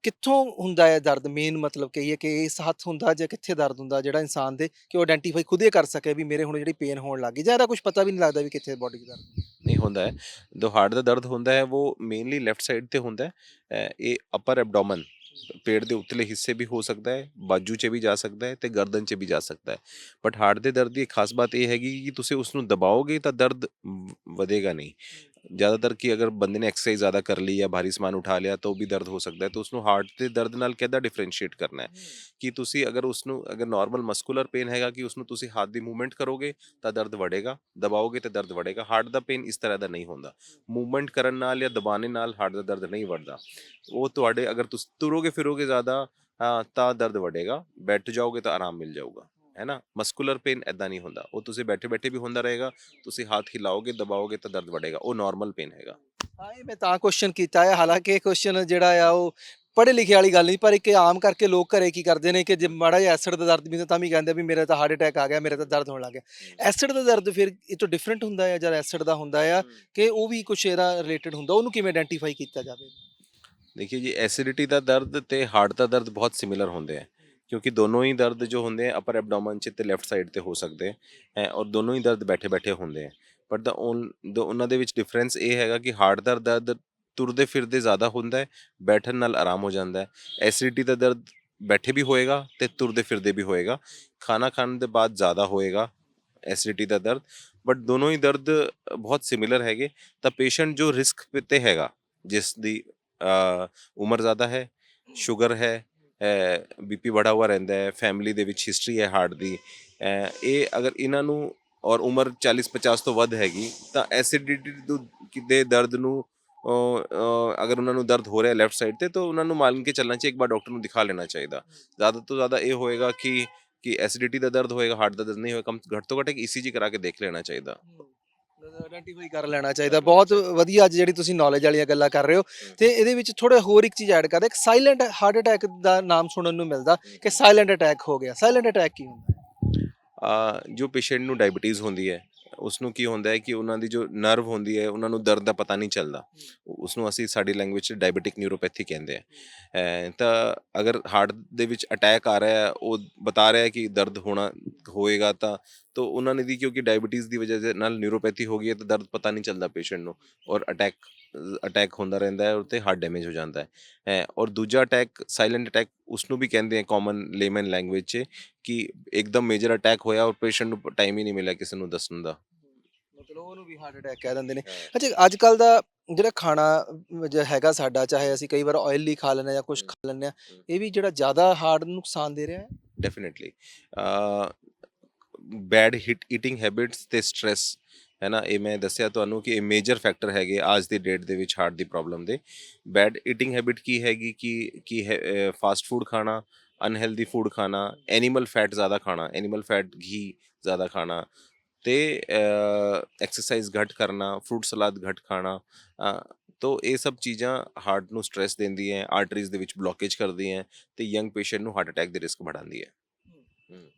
ਕਿੱਥੋਂ ਹੁੰਦਾ ਹੈ ਦਰਦ? ਮੇਨ ਮਤਲਬ ਕਹੀਏ ਕਿ ਇਸ ਹੱਥ ਹੁੰਦਾ ਜਾਂ ਕਿੱਥੇ ਦਰਦ ਹੁੰਦਾ ਜਿਹੜਾ ਇਨਸਾਨ ਦੇ, ਕਿ ਉਹ ਆਇਡੈਂਟੀਫਾਈ ਖੁਦ ਹੀ ਕਰ ਸਕੇ ਵੀ ਮੇਰੇ ਹੁਣ ਜਿਹੜੀ ਪੇਨ ਹੋਣ ਲੱਗ ਗਈ, ਜਾਂ ਇਹਦਾ ਕੁਝ ਪਤਾ ਵੀ ਨਹੀਂ ਲੱਗਦਾ ਵੀ ਕਿੱਥੇ ਬੋਡੀ 'ਚ ਦਰਦ? ਨਹੀਂ ਹੁੰਦਾ ਹੈ, ਜੋ ਹਾਰਟ ਦਾ ਦਰਦ ਹੁੰਦਾ ਹੈ ਉਹ ਮੇਨਲੀ ਲੈਫਟ ਸਾਈਡ ਤੇ ਹੁੰਦਾ ਹੈ। ਇਹ ਅਪਰ ਐਬਡੋਮਨ, ਪੇਟ ਦੇ ਉਤਲੇ ਹਿੱਸੇ ਵੀ ਹੋ ਸਕਦਾ ਹੈ, ਬਾਜੂ 'ਚ ਵੀ ਜਾ ਸਕਦਾ ਹੈ ਤੇ ਗਰਦਨ 'ਚ ਵੀ ਜਾ ਸਕਦਾ ਹੈ। ਬਟ ਹਾਰਟ ਦੇ ਦਰਦ ਦੀ ਇੱਕ ਖਾਸ ਬਾਤ ਇਹ ਹੈਗੀ ਕਿ ਤੁਸੀਂ ਉਸ ਨੂੰ ਦਬਾਓਗੇ ਤਾਂ ਦਰਦ ਵਧੇਗਾ ਨਹੀਂ। ਜ਼ਿਆਦਾਤਰ ਕਿ ਅਗਰ ਬੰਦੇ ਨੇ ਐਕਸਰਸਾਈਜ਼ ਜ਼ਿਆਦਾ ਕਰ ਲਈ ਜਾਂ ਭਾਰੀ ਸਮਾਨ ਉਠਾ ਲਿਆ ਤਾਂ ਉਹ ਵੀ ਦਰਦ ਹੋ ਸਕਦਾ ਹੈ। ਤਾਂ ਉਸਨੂੰ ਹਾਰਟ ਦੇ ਦਰਦ ਨਾਲ ਕਿੱਦਾਂ ਡਿਫਰੈਂਸ਼ੀਏਟ ਕਰਨਾ ਹੈ ਕਿ ਤੁਸੀਂ ਅਗਰ ਨਾਰਮਲ ਮਸਕੂਲਰ ਪੇਨ ਹੈਗਾ ਕਿ ਉਸਨੂੰ ਤੁਸੀਂ ਹੱਥ ਦੀ ਮੂਵਮੈਂਟ ਕਰੋਗੇ ਤਾਂ ਦਰਦ ਵਧੇਗਾ, ਦਬਾਓਗੇ ਤਾਂ ਦਰਦ ਵਧੇਗਾ। ਹਾਰਟ ਦਾ ਪੇਨ ਇਸ ਤਰ੍ਹਾਂ ਦਾ ਨਹੀਂ ਹੁੰਦਾ, ਮੂਵਮੈਂਟ ਕਰਨ ਨਾਲ ਜਾਂ ਦਬਾਣੇ ਨਾਲ ਹਾਰਟ ਦਾ ਦਰਦ ਨਹੀਂ ਵਧਦਾ। ਉਹ ਤੁਹਾਡੇ, ਅਗਰ ਤੁਸੀਂ ਤੁਰੋਗੇ ਫਿਰੋਗੇ ਜ਼ਿਆਦਾ ਤਾਂ ਦਰਦ ਵਧੇਗਾ, ਬੈਠ ਜਾਓਗੇ ਤਾਂ ਆਰਾਮ ਮਿਲ ਜਾਊਗਾ, ਹੈ ਨਾ। ਮਸਕੂਲਰ ਪੇਨ ਐਦਾਂ ਨਹੀਂ ਹੁੰਦਾ, ਉਹ ਤੁਸੀਂ ਬੈਠੇ ਬੈਠੇ ਵੀ ਹੁੰਦਾ ਰਹੇਗਾ, ਤੁਸੀਂ ਹੱਥ ਹਿਲਾਓਗੇ ਦਬਾਓਗੇ ਤਾਂ ਦਰਦ ਵਧੇਗਾ, ਉਹ ਨਾਰਮਲ ਪੇਨ ਹੈਗਾ। ਹਾਂ, ਇਹ ਮੈਂ ਤਾਂ ਕੁਐਸਚਨ ਕੀਤਾ ਹੈ, ਹਾਲਾਂਕਿ ਇਹ ਕੁਐਸਚਨ ਜਿਹੜਾ ਆ ਉਹ ਪੜ੍ਹੇ ਲਿਖੇ ਵਾਲੀ ਗੱਲ ਨਹੀਂ, ਪਰ ਇੱਕ ਆਮ ਕਰਕੇ ਲੋਕ ਘਰੇ ਕੀ ਕਰਦੇ ਨੇ ਕਿ ਜੇ ਮਾੜਾ ਜਿਹਾ ਐਸਿਡ ਦਾ ਦਰਦ ਵੀ ਤਾਂ ਵੀ ਕਹਿੰਦੇ ਵੀ ਮੇਰਾ ਤਾਂ ਹਾਰਟ ਅਟੈਕ ਆ ਗਿਆ, ਮੇਰਾ ਤਾਂ ਦਰਦ ਹੋਣ ਲੱਗ ਗਿਆ। ਐਸਿਡ ਦਾ ਦਰਦ ਫਿਰ ਇਹ ਤੋਂ ਡਿਫਰੈਂਟ ਹੁੰਦਾ ਹੈ ਜਦ ਐਸਿਡ ਦਾ ਹੁੰਦਾ ਆ, ਕਿ ਉਹ ਵੀ ਕੁਛ ਇਹਦਾ ਰਿਲੇਟਡ ਹੁੰਦਾ, ਉਹਨੂੰ ਕਿਵੇਂ ਆਇਡੈਂਟੀਫਾਈ ਕੀਤਾ ਜਾਵੇ? देखिए जी, एसिडिटी ਦਾ ਦਰਦ ਤੇ ਹਾਰਟ ਦਾ ਦਰਦ ਬਹੁਤ ਸਿਮਿਲਰ ਹੁੰਦੇ ਹੈ, ਕਿਉਂਕਿ ਦੋਨੋਂ ਹੀ ਦਰਦ ਜੋ ਹੁੰਦੇ ਆ ਅਪਰ ਐਬਡੋਮਨ 'ਚ ਤੇ ਲੈਫਟ ਸਾਈਡ ਤੇ ਹੋ ਸਕਦੇ ਹੈ, ਔਰ ਦੋਨੋਂ ਹੀ ਦਰਦ ਬੈਠੇ ਬੈਠੇ ਹੁੰਦੇ ਹੈ। ਬਟ ਉਹਨਾਂ ਦੇ ਵਿੱਚ ਡਿਫਰੈਂਸ ਇਹ ਹੈਗਾ ਕਿ ਹਾਰਟ ਦਾ ਦਰਦ ਤੁਰਦੇ ਫਿਰਦੇ ਜ਼ਿਆਦਾ ਹੁੰਦਾ ਹੈ, ਬੈਠਣ ਨਾਲ ਆਰਾਮ ਹੋ ਜਾਂਦਾ ਹੈ। ਐਸਿਡਿਟੀ ਦਾ ਦਰਦ ਬੈਠੇ ਵੀ ਹੋਏਗਾ ਤੇ ਤੁਰਦੇ ਫਿਰਦੇ ਵੀ ਹੋਏਗਾ, ਖਾਣਾ ਖਾਣ ਦੇ ਬਾਅਦ ਜ਼ਿਆਦਾ ਹੋਏਗਾ ਐਸਿਡਿਟੀ ਦਾ ਦਰਦ। ਬਟ ਦੋਨੋਂ ਹੀ ਦਰਦ ਬਹੁਤ ਸਿਮਿਲਰ ਹੈਗੇ। ਤਾਂ ਪੇਸ਼ੈਂਟ ਜੋ ਰਿਸਕ 'ਤੇ ਹੈਗਾ, ਜਿਸ ਦੀ ਉਮਰ ਜ਼ਿਆਦਾ ਹੈ, ਸ਼ੂਗਰ ਹੈ, ਬੀਪੀ ਵਧਾ ਹੋਇਆ ਰਹਿੰਦਾ ਹੈ, ਫੈਮਿਲੀ ਦੇ ਵਿੱਚ ਹਿਸਟਰੀ ਹੈ ਹਾਰਟ ਦੀ, ਇਹ ਅਗਰ ਇਹਨਾਂ ਨੂੰ, ਔਰ ਉਮਰ 40-50 ਤੋਂ ਵੱਧ ਹੈਗੀ, ਤਾਂ ਐਸਿਡਿਟੀ ਦੇ ਦਰਦ ਨੂੰ ਅਗਰ ਉਹਨਾਂ ਨੂੰ ਦਰਦ ਹੋ ਰਿਹਾ ਲੈਫਟ ਸਾਈਡ ਤੇ ਤਾਂ ਉਹਨਾਂ ਨੂੰ ਮੰਨ ਕੇ ਚੱਲਣਾ ਚਾਹੀਏ, ਇੱਕ ਵਾਰ ਡਾਕਟਰ ਨੂੰ ਦਿਖਾ ਲੈਣਾ ਚਾਹੀਦਾ। ਜ਼ਿਆਦਾ ਤੋਂ ਜ਼ਿਆਦਾ ਇਹ ਹੋਏਗਾ ਕਿ ਐਸਿਡਿਟੀ ਦਾ ਦਰਦ ਹੋਏਗਾ, ਹਾਰਟ ਦਾ ਦਰਦ ਨਹੀਂ ਹੋਏਗਾ, ਘੱਟ ਤੋਂ ਘੱਟ ਇੱਕ ਈਸੀਜੀ ਕਰਾ ਕੇ ਦੇਖ ਲੈਣਾ ਚਾਹੀਦਾ। ਆਇਡੈਂਟੀਫਾਈ ਕਰ ਲੈਣਾ ਚਾਹੀਦਾ। ਬਹੁਤ ਵਧੀਆ ਅੱਜ ਜਿਹੜੀ ਤੁਸੀਂ ਨੌਲੇਜ ਵਾਲੀਆਂ ਗੱਲਾਂ ਕਰ ਰਹੇ ਹੋ ਤੇ ਇਹਦੇ ਵਿੱਚ ਥੋੜਾ ਹੋਰ ਇੱਕ ਚੀਜ਼ ਐਡ ਕਰਦੇ, ਇੱਕ ਸਾਇਲੈਂਟ ਹਾਰਟ ਅਟੈਕ ਦਾ ਨਾਮ ਸੁਣਨ ਨੂੰ ਮਿਲਦਾ ਕਿ ਸਾਇਲੈਂਟ ਅਟੈਕ ਹੋ ਗਿਆ। ਸਾਇਲੈਂਟ ਅਟੈਕ ਕੀ ਹੁੰਦਾ ਹੈ? ਜੋ ਪੇਸ਼ੈਂਟ ਨੂੰ ਡਾਇਬੀਟੀਜ਼ ਹੁੰਦੀ ਹੈ, ਉਸਨੂੰ ਕੀ ਹੁੰਦਾ ਹੈ ਕਿ ਉਹਨਾਂ ਦੀ ਜੋ ਨਰਵ ਹੁੰਦੀ ਹੈ, ਉਹਨਾਂ ਨੂੰ ਦਰਦ ਦਾ ਪਤਾ ਨਹੀਂ ਚੱਲਦਾ। ਉਸਨੂੰ ਅਸੀਂ ਸਾਡੀ ਲੈਂਗੁਏਜ 'ਚ ਡਾਇਬੀਟਿਕ ਨਿਊਰੋਪੈਥੀ ਕਹਿੰਦੇ ਆ। ਤਾਂ ਅਗਰ ਹਾਰਟ ਦੇ ਵਿੱਚ ਅਟੈਕ ਆ ਰਿਹਾ ਹੈ, ਉਹ ਬਤਾ ਰਿਹਾ ਹੈ ਕਿ ਦਰਦ ਹੋਏਗਾ, ਤਾਂ ਉਹਨਾਂ ਨੇ ਦੀ ਕਿਉਂਕਿ ਡਾਇਬੀਟੀਜ਼ ਦੀ ਵਜ੍ਹਾ ਦੇ ਨਾਲ ਨਿਊਰੋਪੈਥੀ ਹੋ ਗਈ ਹੈ, ਤਾਂ ਦਰਦ ਪਤਾ ਨਹੀਂ ਚੱਲਦਾ ਪੇਸ਼ੈਂਟ ਨੂੰ, ਔਰ ਅਟੈਕ ਹੁੰਦਾ ਰਹਿੰਦਾ ਹੈ, ਉੱਤੇ ਹਾਰਟ ਡੈਮੇਜ ਹੋ ਜਾਂਦਾ ਹੈ। ਔਰ ਦੂਜਾ ਅਟੈਕ ਸਾਇਲੈਂਟ ਅਟੈਕ ਉਸਨੂੰ ਵੀ ਕਹਿੰਦੇ ਆ ਕਾਮਨ ਲੇਮਨ ਲੈਂਗੁਏਜ 'ਚ, ਕਿ ਇੱਕਦਮ ਮੇਜਰ ਅਟੈਕ ਹੋਇਆ ਔਰ ਪੇਸ਼ੈਂਟ ਨੂੰ ਟਾਈਮ ਹੀ ਨਹੀਂ ਮਿਲਿਆ ਕਿਸੇ ਨੂੰ ਦੱਸਣ ਦਾ। ਮਤਲਬ ਉਹਨੂੰ ਵੀ ਹਾਰਟ ਅਟੈਕ ਕਹਿ ਦਿੰਦੇ ਨੇ। ਅੱਛਾ, ਅੱਜ ਕੱਲ ਦਾ ਜਿਹੜਾ ਖਾਣਾ ਜੋ ਹੈਗਾ ਸਾਡਾ, ਚਾਹੇ ਅਸੀਂ ਕਈ ਵਾਰ ਆਇਲੀ ਖਾ ਲੈਂਦੇ ਹਾਂ ਜਾਂ ਕੁਝ ਖਾ ਲੈਂਦੇ ਹਾਂ, ਇਹ ਵੀ ਜਿਹੜਾ ਜ਼ਿਆਦਾ ਹਾਰਟ ਨੂੰ ਨੁਕਸਾਨ ਦੇ ਰਿਹਾ ਹੈ। ਡੈਫੀਨੇਟਲੀ ਬੈਡ ਈਟਿੰਗ ਹੈਬਿਟਸ ਤੇ ਸਟ੍ਰੈਸ ਹੈ ਨਾ, ਇਹ ਮੈਂ ਦੱਸਿਆ ਤੁਹਾਨੂੰ ਕਿ ਇਹ ਮੇਜਰ ਫੈਕਟਰ ਹੈਗੇ ਅੱਜ ਦੀ ਡੇਟ ਦੇ ਵਿੱਚ ਹਾਰਟ ਦੀ ਪ੍ਰੋਬਲਮ ਦੇ। ਬੈਡ ਈਟਿੰਗ ਹੈਬਿਟ ਕੀ ਹੈਗੀ ਕਿ ਫਾਸਟ ਫੂਡ ਖਾਣਾ, ਅਨਹੈਲਦੀ ਫੂਡ ਖਾਣਾ, ਐਨੀਮਲ ਫੈਟ ਜ਼ਿਆਦਾ ਖਾਣਾ, ਐਨੀਮਲ ਫੈਟ ਘੀ ਜ਼ਿਆਦਾ ਖਾਣਾ, ਤੇ ਐਕਸਰਸਾਈਜ਼ ਘੱਟ ਕਰਨਾ, ਫਰੂਟ ਸਲਾਦ ਘੱਟ ਖਾਣਾ। ਤੋ ਇਹ ਸਭ ਚੀਜ਼ਾਂ ਹਾਰਟ ਨੂੰ ਸਟ੍ਰੈਸ ਦਿੰਦੀਆਂ, ਆਰਟਰੀਜ਼ ਦੇ ਵਿੱਚ ਬਲੋਕੇਜ ਕਰਦੀਆਂ ਤੇ ਯੰਗ ਪੇਸ਼ੈਂਟ ਨੂੰ ਹਾਰਟ ਅਟੈਕ ਦੇ ਰਿਸਕ ਵਧਾਉਂਦੀ ਹੈ।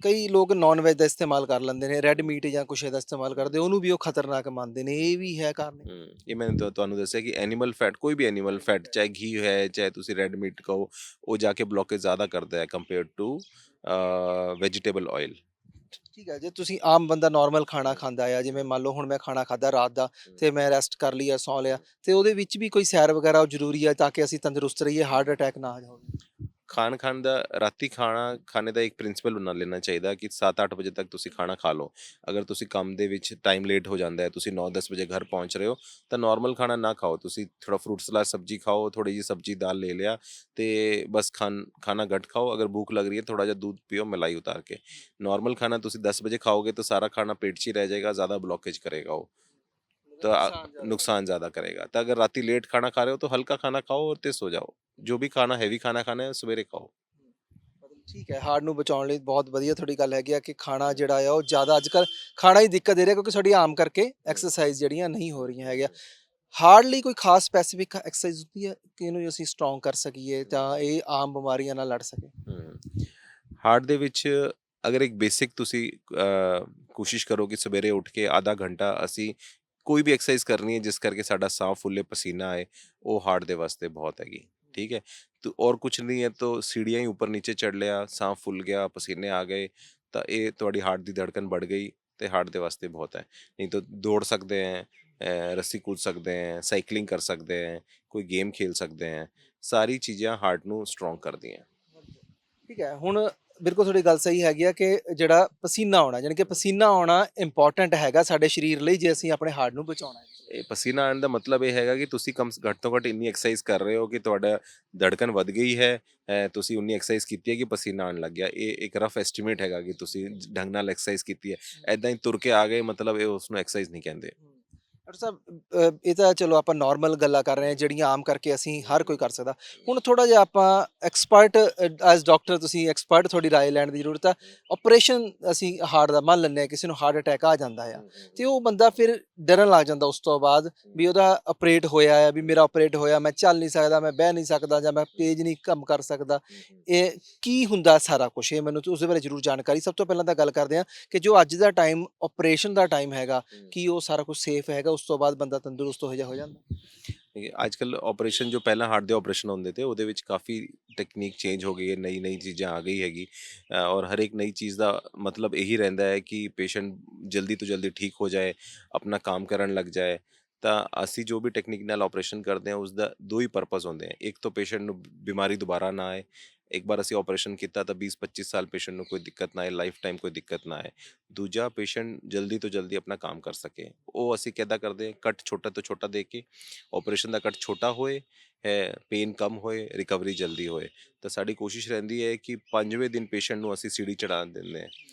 ਕਈ ਲੋਕ ਨਾਨ ਵੈਜ ਦਾ ਇਸਤੇਮਾਲ ਕਰ ਲੈਂਦੇ ਨੇ, ਰੈੱਡ ਮੀਟ ਜਾਂ ਕੁਛ ਇਹਦਾ ਇਸਤੇਮਾਲ ਕਰਦੇ, ਉਹਨੂੰ ਵੀ ਉਹ ਖਤਰਨਾਕ ਮੰਨਦੇ ਨੇ। ਇਹ ਵੀ ਹੈ ਕਾਰਨ? ਇਹ ਮੈਂ ਤੁਹਾਨੂੰ ਦੱਸਿਆ ਕਿ ਐਨੀਮਲ ਫੈਟ, ਕੋਈ ਵੀ ਐਨੀਮਲ ਫੈਟ, ਚਾਹੇ ਘੀ ਹੈ, ਚਾਹੇ ਤੁਸੀਂ ਰੈੱਡ ਮੀਟ ਕਹੋ, ਉਹ ਜਾ ਕੇ ਬਲੋਕੇਜ ਜ਼ਿਆਦਾ ਕਰਦਾ ਹੈ ਕੰਪੇਅਰ ਟੂ ਵੈਜੀਟੇਬਲ ਆਇਲ। ਠੀਕ ਹੈ, ਜੇ ਤੁਸੀਂ ਆਮ ਬੰਦਾ ਨਾਰਮਲ ਖਾਣਾ ਖਾਂਦਾ ਆ, ਜਿਵੇਂ ਮੰਨ ਲਓ ਹੁਣ ਮੈਂ ਖਾਣਾ ਖਾਧਾ ਰਾਤ ਦਾ ਤੇ ਮੈਂ ਰੈਸਟ ਕਰ ਲਈ ਆ, ਸੌਂ ਲਿਆ, ਤੇ ਉਹਦੇ ਵਿੱਚ ਵੀ ਕੋਈ ਸੈਰ ਵਗੈਰਾ ਉਹ ਜ਼ਰੂਰੀ ਹੈ ਤਾਂ ਕਿ ਅਸੀਂ ਤੰਦਰੁਸਤ ਰਹੀਏ, ਹਾਰਟ ਅਟੈਕ ਨਾ ਆ ਜਾਵੇ? ਖਾਣ ਦਾ ਰਾਤੀ ਖਾਣੇ ਦਾ ਇੱਕ ਪ੍ਰਿੰਸੀਪਲ ਬਣਾ ਲੈਣਾ ਚਾਹੀਦਾ ਕਿ 7-8 ਵਜੇ ਤੱਕ ਤੁਸੀਂ ਖਾਣਾ ਖਾ ਲਓ। ਅਗਰ ਤੁਸੀਂ ਕੰਮ ਦੇ ਵਿੱਚ ਟਾਈਮ ਲੇਟ ਹੋ ਜਾਂਦਾ ਹੈ, ਤੁਸੀਂ 9-10 ਵਜੇ ਘਰ ਪਹੁੰਚ ਰਹੇ ਹੋ, ਤਾਂ ਨਾਰਮਲ ਖਾਣਾ ਨਾ ਖਾਓ, ਤੁਸੀਂ ਥੋੜਾ ਫਰੂਟ ਸਲਾਦ ਸਬਜ਼ੀ ਖਾਓ, ਥੋੜੀ ਜਿਹੀ ਸਬਜ਼ੀ ਦਾਲ ਲੈ ਲਿਆ, ਤੇ ਬਸ ਖਾਣਾ ਘੱਟ ਖਾਓ। ਅਗਰ ਭੂਖ ਲੱਗ ਰਹੀ ਹੈ, ਥੋੜਾ ਜਿਹਾ दूध ਪੀਓ ਮਲਾਈ ਉਤਾਰ ਕੇ। ਨਾਰਮਲ ਖਾਣਾ ਤੁਸੀਂ 10 ਵਜੇ ਖਾਓਗੇ ਤਾਂ ਸਾਰਾ ਖਾਣਾ ਪੇਟ 'ਚ ਹੀ ਰਹਿ ਜਾਏਗਾ, ਜ਼ਿਆਦਾ ਬਲੋਕੇਜ ਕਰੇਗਾ ਉਹ, ਤਾਂ नुकसान ज़्यादा करेगा। तो अगर राती लेट खाना खा रहे हो तो हल्का खाना खाओ और ते सो जाओ। जो भी खाना हैवी खाना खाना है सवेरे खाओ। ਠੀਕ ਹੈ, ਹਾਰਟ ਨੂੰ ਬਚਾਉਣ ਲਈ ਬਹੁਤ ਵਧੀਆ ਤੁਹਾਡੀ ਗੱਲ ਹੈਗੀ ਆ ਕਿ ਖਾਣਾ ਜਿਹੜਾ ਆ ਉਹ ਜ਼ਿਆਦਾ ਅੱਜ ਕੱਲ੍ਹ ਖਾਣਾ ਹੀ ਦਿੱਕਤ ਦੇ ਰਿਹਾ, ਕਿਉਂਕਿ ਸਾਡੀ ਆਮ ਕਰਕੇ ਐਕਸਰਸਾਈਜ਼ ਜਿਹੜੀਆਂ ਨਹੀਂ ਹੋ ਰਹੀਆਂ ਹੈਗੀਆਂ। ਹਾਰਟ ਲਈ ਕੋਈ ਖਾਸ ਸਪੈਸੀਫਿਕ ਐਕਸਰਸਾਈਜ਼ ਹੁੰਦੀ ਹੈ ਕਿ ਇਹਨੂੰ ਅਸੀਂ ਸਟਰੋਂਗ ਕਰ ਸਕੀਏ ਤਾਂ ਇਹ ਆਮ ਬਿਮਾਰੀਆਂ ਨਾਲ ਲੜ ਸਕੇ? ਹਾਰਟ ਦੇ ਵਿੱਚ ਅਗਰ ਇੱਕ ਬੇਸਿਕ ਤੁਸੀਂ ਕੋਸ਼ਿਸ਼ ਕਰੋ ਕਿ ਸਵੇਰੇ ਉੱਠ ਕੇ ਆਧਾ ਘੰਟਾ ਅਸੀਂ ਕੋਈ ਵੀ ਐਕਸਰਸਾਈਜ਼ ਕਰਨੀ ਹੈ ਜਿਸ ਕਰਕੇ ਸਾਡਾ ਸਾਹ ਫੁੱਲੇ, ਪਸੀਨਾ ਆਏ, ਉਹ ਹਾਰਟ ਦੇ ਵਾਸਤੇ ਬਹੁਤ ਹੈਗੀ। ठीक है, तो और कुछ नहीं है तो सीढ़ियाँ ही ऊपर नीचे चढ़ लिया, साह फुल गया, पसीने आ गए, ਤਾਂ ਇਹ ਤੁਹਾਡੀ ਹਾਰਟ ਦੀ ਧੜਕਨ बढ़ ਗਈ ਤੇ ਹਾਰਟ ਦੇ ਵਾਸਤੇ ਬਹੁਤ ਹੈ। ਨਹੀਂ ਤਾਂ ਦੌੜ ਸਕਦੇ हैं, ਰੱਸੀ ਕੂਦ ਸਕਦੇ हैं, ਸਾਈਕਲਿੰਗ ਕਰ ਸਕਦੇ हैं, ਕੋਈ ਗੇਮ ਖੇਲ ਸਕਦੇ हैं, ਸਾਰੀ ਚੀਜ਼ਾਂ ਹਾਰਟ ਨੂੰ ਸਟਰੋਂਗ ਕਰਦੀਆਂ। ਠੀਕ ਹੈ, ਹੁਣ ਬਿਲਕੁਲ ਤੁਹਾਡੀ ਗੱਲ ਸਹੀ ਹੈਗੀ ਆ ਕਿ ਜਿਹੜਾ ਪਸੀਨਾ ਆਉਣਾ, ਯਾਨੀ ਕਿ ਪਸੀਨਾ ਆਉਣਾ ਇੰਪੋਰਟੈਂਟ ਹੈਗਾ ਸਾਡੇ ਸਰੀਰ ਲਈ ਜੇ ਅਸੀਂ ਆਪਣੇ ਹਾਰਟ ਨੂੰ ਬਚਾਉਣਾ ਹੈ। ਇਹ ਪਸੀਨਾ ਆਉਣ ਦਾ ਮਤਲਬ ਇਹ ਹੈਗਾ ਕਿ ਤੁਸੀਂ ਘੱਟ ਤੋਂ ਘੱਟ ਇੰਨੀ ਐਕਸਰਸਾਈਜ਼ ਕਰ ਰਹੇ ਹੋ ਕਿ ਤੁਹਾਡਾ ਧੜਕਨ ਵੱਧ ਗਈ ਹੈ, ਤੁਸੀਂ ਉਨੀ ਐਕਸਰਸਾਈਜ਼ ਕੀਤੀ ਹੈ ਕਿ ਪਸੀਨਾ ਆਉਣ ਲੱਗ ਗਿਆ। ਇਹ ਇੱਕ ਰਫ ਐਸਟੀਮੇਟ ਹੈਗਾ ਕਿ ਤੁਸੀਂ ਢੰਗ ਨਾਲ ਐਕਸਰਸਾਈਜ਼ ਕੀਤੀ ਹੈ। ਐਦਾਂ ਹੀ ਤੁਰ ਕੇ ਆ ਗਏ ਮਤਲਬ ਇਹ ਉਸਨੂੰ ਐਕਸਰਸਾਈਜ਼ ਨਹੀਂ ਕਹਿੰਦੇ। ਡਾਕਟਰ ਸਾਹਿਬ, ਇਹ ਤਾਂ ਚਲੋ ਆਪਾਂ ਨਾਰਮਲ ਗੱਲਾਂ ਕਰ ਰਹੇ ਹਾਂ ਜਿਹੜੀਆਂ ਆਮ ਕਰਕੇ ਅਸੀਂ ਹਰ ਕੋਈ ਕਰ ਸਕਦਾ। ਹੁਣ ਥੋੜਾ ਜਿਹਾ ਆਪਾਂ ਐਕਸਪਰਟ, ਐਜ਼ ਡਾਕਟਰ ਤੁਸੀਂ ਐਕਸਪਰਟ, ਤੁਹਾਡੀ ਰਾਏ ਲੈਣ ਦੀ ਜ਼ਰੂਰਤ ਹੈ। ਆਪਰੇਸ਼ਨ ਅਸੀਂ ਹਾਰਟ ਦਾ ਮੰਨ ਲੈਂਦੇ ਹਾਂ, ਕਿਸੇ ਨੂੰ ਹਾਰਟ ਅਟੈਕ ਆ ਜਾਂਦਾ ਆ ਤੇ ਉਹ ਬੰਦਾ ਫਿਰ ਡਰਨ ਲੱਗ ਜਾਂਦਾ ਉਸ ਤੋਂ ਬਾਅਦ ਵੀ ਉਹਦਾ ਆਪਰੇਟ ਹੋਇਆ ਆ, ਵੀ ਮੇਰਾ ਆਪਰੇਟ ਹੋਇਆ, ਮੈਂ ਚੱਲ ਨਹੀਂ ਸਕਦਾ, ਮੈਂ ਬਹਿ ਨਹੀਂ ਸਕਦਾ, ਜਾਂ ਮੈਂ ਤੇਜ਼ ਨਹੀਂ ਕੰਮ ਕਰ ਸਕਦਾ। ਇਹ ਕੀ ਹੁੰਦਾ ਸਾਰਾ ਕੁਛ, ਇਹ ਮੈਨੂੰ ਉਸਦੇ ਬਾਰੇ ਜ਼ਰੂਰ ਜਾਣਕਾਰੀ। ਸਭ ਤੋਂ ਪਹਿਲਾਂ ਤਾਂ ਗੱਲ ਕਰਦੇ ਹਾਂ ਕਿ ਜੋ ਅੱਜ ਦਾ ਟਾਈਮ ਆਪਰੇਸ਼ਨ ਦਾ ਟਾਈਮ ਹੈਗਾ, ਕੀ ਉਹ ਸਾਰਾ ਕੁਝ ਸੇਫ ਹੈਗਾ, ਉਸ ਤੋਂ ਬਾਅਦ ਬੰਦਾ ਤੰਦਰੁਸਤ ਹੋ ਜਾਂਦਾ? ਅੱਜ ਕੱਲ੍ਹ ਆਪਰੇਸ਼ਨ ਜੋ ਪਹਿਲਾਂ ਹਾਰਟ ਦੇ ਆਪਰੇਸ਼ਨ ਹੁੰਦੇ ਤੇ ਉਹਦੇ ਵਿੱਚ ਕਾਫੀ ਟੈਕਨੀਕ ਚੇਂਜ ਹੋ ਗਈ ਹੈ, ਨਈ ਚੀਜ਼ਾਂ ਆ ਗਈ ਹੈਗੀ। ਔਰ ਹਰ ਇੱਕ ਨਈ ਚੀਜ਼ ਦਾ ਮਤਲਬ ਇਹੀ ਰਹਿੰਦਾ ਹੈ ਕਿ ਪੇਸ਼ੈਂਟ ਜਲਦੀ ਤੋਂ ਜਲਦੀ ਠੀਕ ਹੋ ਜਾਏ, ਆਪਣਾ ਕੰਮ ਕਰਨ ਲੱਗ ਜਾਏ। ਤਾਂ ਅਸੀਂ ਜੋ ਵੀ ਟੈਕਨੀਕ ਨਾਲ ਆਪਰੇਸ਼ਨ ਕਰਦੇ ਹਾਂ ਉਸਦਾ ਦੋ ਹੀ ਪਰਪਸ ਹੁੰਦੇ ਆ। ਇੱਕ ਤਾਂ ਪੇਸ਼ੈਂਟ ਨੂੰ ਬਿਮਾਰੀ ਦੁਬਾਰਾ ਨਾ ਆਏ, ਇੱਕ ਵਾਰ ਅਸੀਂ ਆਪਰੇਸ਼ਨ ਕੀਤਾ ਤਾਂ 20-25 ਸਾਲ ਪੇਸ਼ੈਂਟ ਨੂੰ ਕੋਈ ਦਿੱਕਤ ਨਾ ਆਏ, ਲਾਈਫ ਟਾਈਮ ਕੋਈ ਦਿੱਕਤ ਨਾ ਆਏ। ਦੂਜਾ, ਪੇਸ਼ੈਂਟ ਜਲਦੀ ਤੋਂ ਜਲਦੀ ਆਪਣਾ ਕੰਮ ਕਰ ਸਕੇ। ਉਹ ਅਸੀਂ ਕਿੱਦਾਂ ਕਰਦੇ ਹਾਂ, ਕੱਟ ਛੋਟਾ ਤੋਂ ਛੋਟਾ ਦੇ ਕੇ, ਆਪਰੇਸ਼ਨ ਦਾ ਕੱਟ ਛੋਟਾ ਹੋਏ, ਪੇਨ ਕਮ ਹੋਏ, ਰਿਕਵਰੀ ਜਲਦੀ ਹੋਏ। ਤਾਂ ਸਾਡੀ ਕੋਸ਼ਿਸ਼ ਰਹਿੰਦੀ ਹੈ ਕਿ 5ਵੇਂ ਦਿਨ ਪੇਸ਼ੈਂਟ ਨੂੰ ਅਸੀਂ ਸੀੜੀ ਚੜ੍ਹਾ ਦਿੰਦੇ